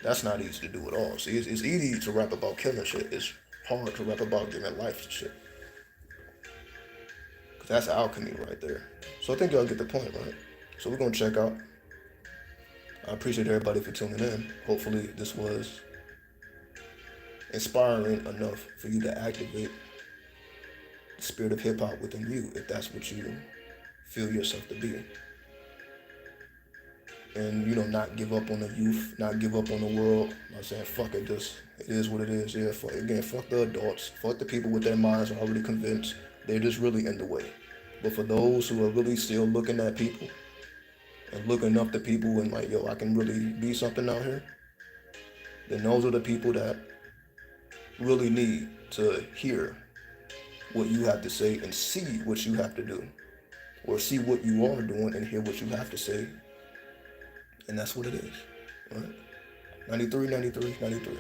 That's not easy to do at all. See, it's easy to rap about killing shit. It's hard to rap about giving life to shit. Cause that's alchemy right there. So I think y'all get the point, right? So we're gonna check out. I appreciate everybody for tuning in. Hopefully this was inspiring enough for you to activate the spirit of hip hop within you, if that's what you feel yourself to be. And not give up on the youth, not give up on the world. I'm not saying fuck it, just it is what it is. Yeah, fuck the adults, fuck the people with their minds already convinced. They're just really in the way. But for those who are really still looking at people and looking up to people and like, yo, I can really be something out here, then those are the people that really need to hear what you have to say and see what you have to do. Or see what you are doing and hear what you have to say. And that's what it is. All right? 93, 93, 93.